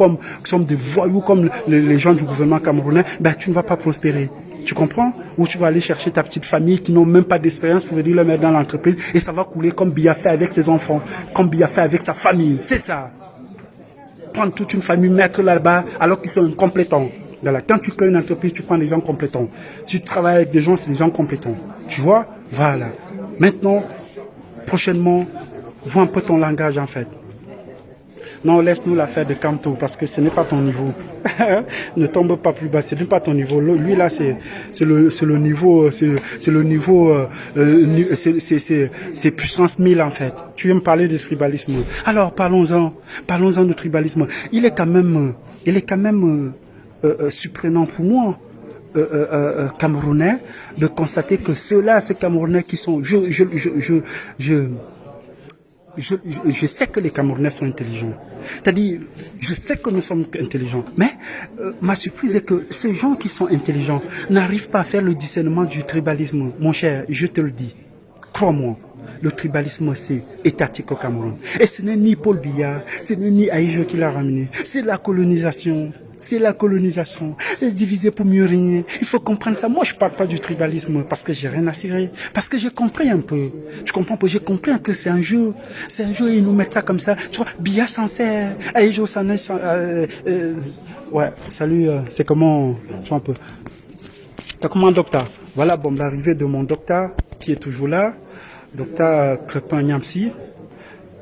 comme les gens du gouvernement camerounais, ben, tu ne vas pas prospérer. Tu comprends? Ou tu vas aller chercher ta petite famille qui n'ont même pas d'expérience pour venir le mettre dans l'entreprise et ça va couler comme Biya fait avec ses enfants, comme Biya fait avec sa famille. C'est ça. Prendre toute une famille, mettre là-bas alors qu'ils sont incompétents. Voilà. Quand tu crées une entreprise, tu prends des gens compétents. Si tu travailles avec des gens, c'est des gens compétents. Tu vois? Voilà. Maintenant, prochainement, vois un peu ton langage en fait. Non, laisse-nous l'affaire de Kamto parce que ce n'est pas ton niveau. Ne tombe pas plus bas, ce n'est pas ton niveau. Lui là, c'est le niveau, c'est puissance 1000 en fait. Tu veux me parler de tribalisme? Alors parlons-en de tribalisme. Il est quand même surprenant pour moi. Camerounais de constater que ces Camerounais qui sont, je sais que les Camerounais sont intelligents. C'est-à-dire, je sais que nous sommes intelligents. Mais ma surprise est que ces gens qui sont intelligents n'arrivent pas à faire le discernement du tribalisme. Mon cher, je te le dis, crois-moi, le tribalisme c'est étatique au Cameroun. Et ce n'est ni Paul Biya, ce n'est ni Aïjo qui l'a ramené. C'est la colonisation. C'est la colonisation. C'est diviser pour mieux régner. Il faut comprendre ça. Moi, je parle pas du tribalisme parce que j'ai rien à cirer. Parce que j'ai compris un peu. Tu comprends pas? J'ai compris que c'est un jeu. C'est un jeu et ils nous mettent ça comme ça. Tu vois, Biya s'en sert. Aïjo s'en est. Ouais, salut. C'est comment? Tu vois un peu. T'as comment, docteur? Voilà, bon, l'arrivée de mon docteur qui est toujours là. Docteur Crépin Nyamsi.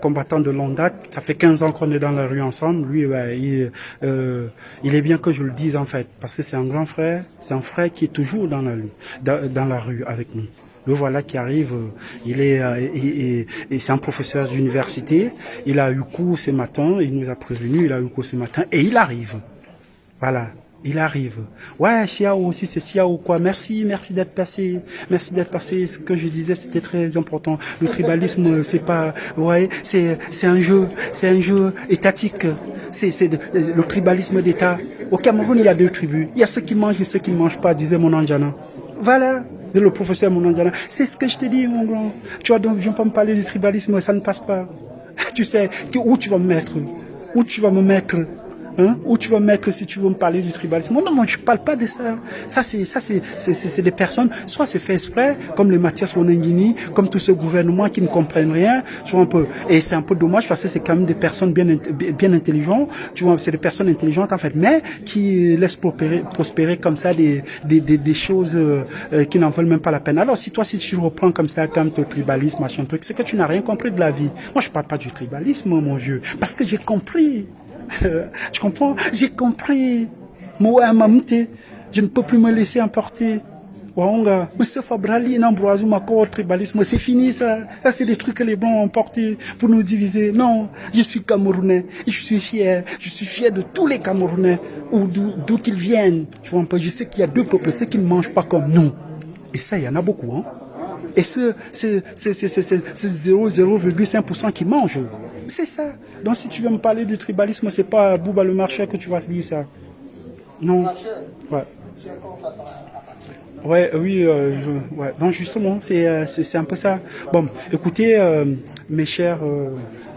Combattant de longue date, ça fait 15 ans qu'on est dans la rue ensemble. Lui, il est bien que je le dise en fait, parce que c'est un grand frère, c'est un frère qui est toujours dans la rue avec nous. Le voilà qui arrive, c'est un professeur d'université, il a eu cours ce matin, il nous a prévenu, il a eu cours ce matin, et il arrive. Voilà. Il arrive. Ouais, Chiao aussi, c'est Chiao quoi. Merci d'être passé. Merci d'être passé. Ce que je disais, c'était très important. Le tribalisme, c'est pas, ouais, c'est un jeu étatique. C'est le tribalisme d'État. Au Cameroun, il y a deux tribus. Il y a ceux qui mangent et ceux qui ne mangent pas, disait mon Anjana. Voilà. De le professeur Monandjana. C'est ce que je te dis, mon grand. Tu vois, donc, viens pas me parler du tribalisme, ça ne passe pas. Tu sais, où tu vas me mettre? Où tu vas me mettre? Hein? Où tu vas mettre si tu veux me parler du tribalisme? Non, moi je parle pas de ça. Ça c'est des personnes, soit c'est fait exprès, comme les Mathias Wonengini, comme tout ce gouvernement qui ne comprennent rien, soit un peu. Et c'est un peu dommage parce que c'est quand même des personnes bien intelligentes. Tu vois, c'est des personnes intelligentes en fait, mais qui laissent prospérer comme ça des choses qui n'en valent même pas la peine. Alors si tu reprends comme ça comme ton tribalisme, machin truc, c'est que tu n'as rien compris de la vie. Moi je parle pas du tribalisme, mon vieux, parce que j'ai compris. Tu comprends? J'ai compris. Moi, je ne peux plus me laisser emporter. Monsieur Fabrali, tribalisme, c'est fini ça. Ça, c'est des trucs que les Blancs ont portés pour nous diviser. Non, je suis Camerounais. Je suis fier de tous les Camerounais, d'où qu'ils viennent. Tu vois un peu, je sais qu'il y a deux peuples, ceux qui ne mangent pas comme nous. Et ça, il y en a beaucoup, hein. Et c'est 0,5% qui mangent. C'est ça. Donc si tu veux me parler du tribalisme, c'est pas Bouba le marché que tu vas te dire ça. Non. Ouais. Ouais, oui, ouais. Donc justement, c'est un peu ça. Bon, écoutez, mes chers,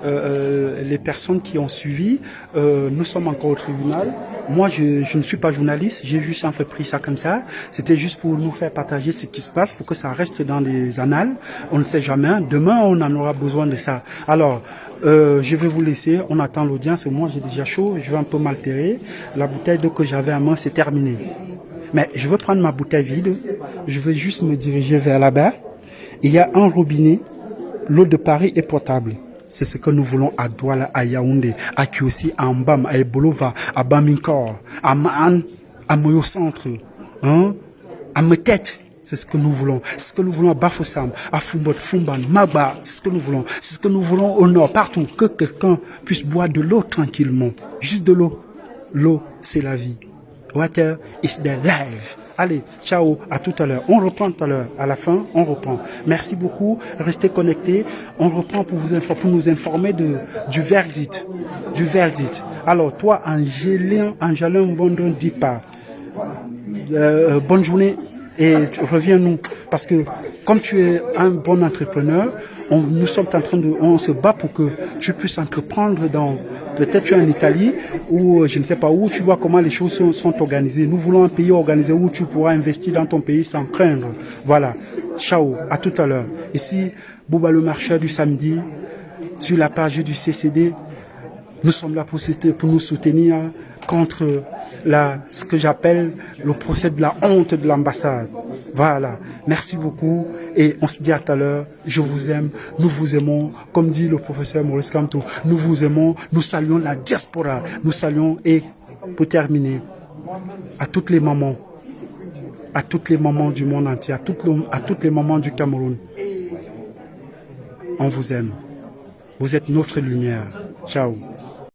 les personnes qui ont suivi, nous sommes encore au tribunal. Moi, je ne suis pas journaliste, j'ai juste en fait pris ça comme ça. C'était juste pour nous faire partager ce qui se passe, pour que ça reste dans les annales. On ne sait jamais. Demain, on en aura besoin de ça. Alors, je vais vous laisser. On attend l'audience. Moi, j'ai déjà chaud. Je vais un peu m'altérer. La bouteille d'eau que j'avais à main, c'est terminé. Mais je veux prendre ma bouteille vide. Je vais juste me diriger vers là-bas. Il y a un robinet. L'eau de Paris est potable. C'est ce que nous voulons à Douala, à Yaoundé, à Kiossi, à Mbam, à Ebolova, à Baminkor, à Maan, à Moyo Centre, hein, à Metet. C'est ce que nous voulons. C'est ce que nous voulons à Bafoussam, à Fumbot, Fumban, Magba. C'est ce que nous voulons. C'est ce que nous voulons au nord, partout. Que quelqu'un puisse boire de l'eau tranquillement. Juste de l'eau. L'eau, c'est la vie. Water is the life. Allez, ciao, à tout à l'heure. On reprend tout à l'heure. À la fin, on reprend. Merci beaucoup. Restez connectés. On reprend pour nous informer du verdict. Du verdict. Alors, toi, Angelin Bondon Dipa, bonne journée et reviens-nous. Parce que comme tu es un bon entrepreneur, nous sommes en train on se bat pour que tu puisses entreprendre peut-être tu es en Italie ou je ne sais pas où, tu vois comment les choses sont organisées. Nous voulons un pays organisé où tu pourras investir dans ton pays sans craindre. Voilà. Ciao, à tout à l'heure. Ici, Bouba le marcheur du samedi, sur la page du CCD. Nous sommes là pour nous soutenir contre ce que j'appelle le procès de la honte de l'ambassade. Voilà. Merci beaucoup et on se dit à tout à l'heure. Je vous aime, nous vous aimons. Comme dit le professeur Maurice Kamto, nous vous aimons, nous saluons la diaspora. Nous saluons et pour terminer, à toutes les mamans du monde entier, à toutes les mamans du Cameroun, on vous aime. Vous êtes notre lumière. Ciao.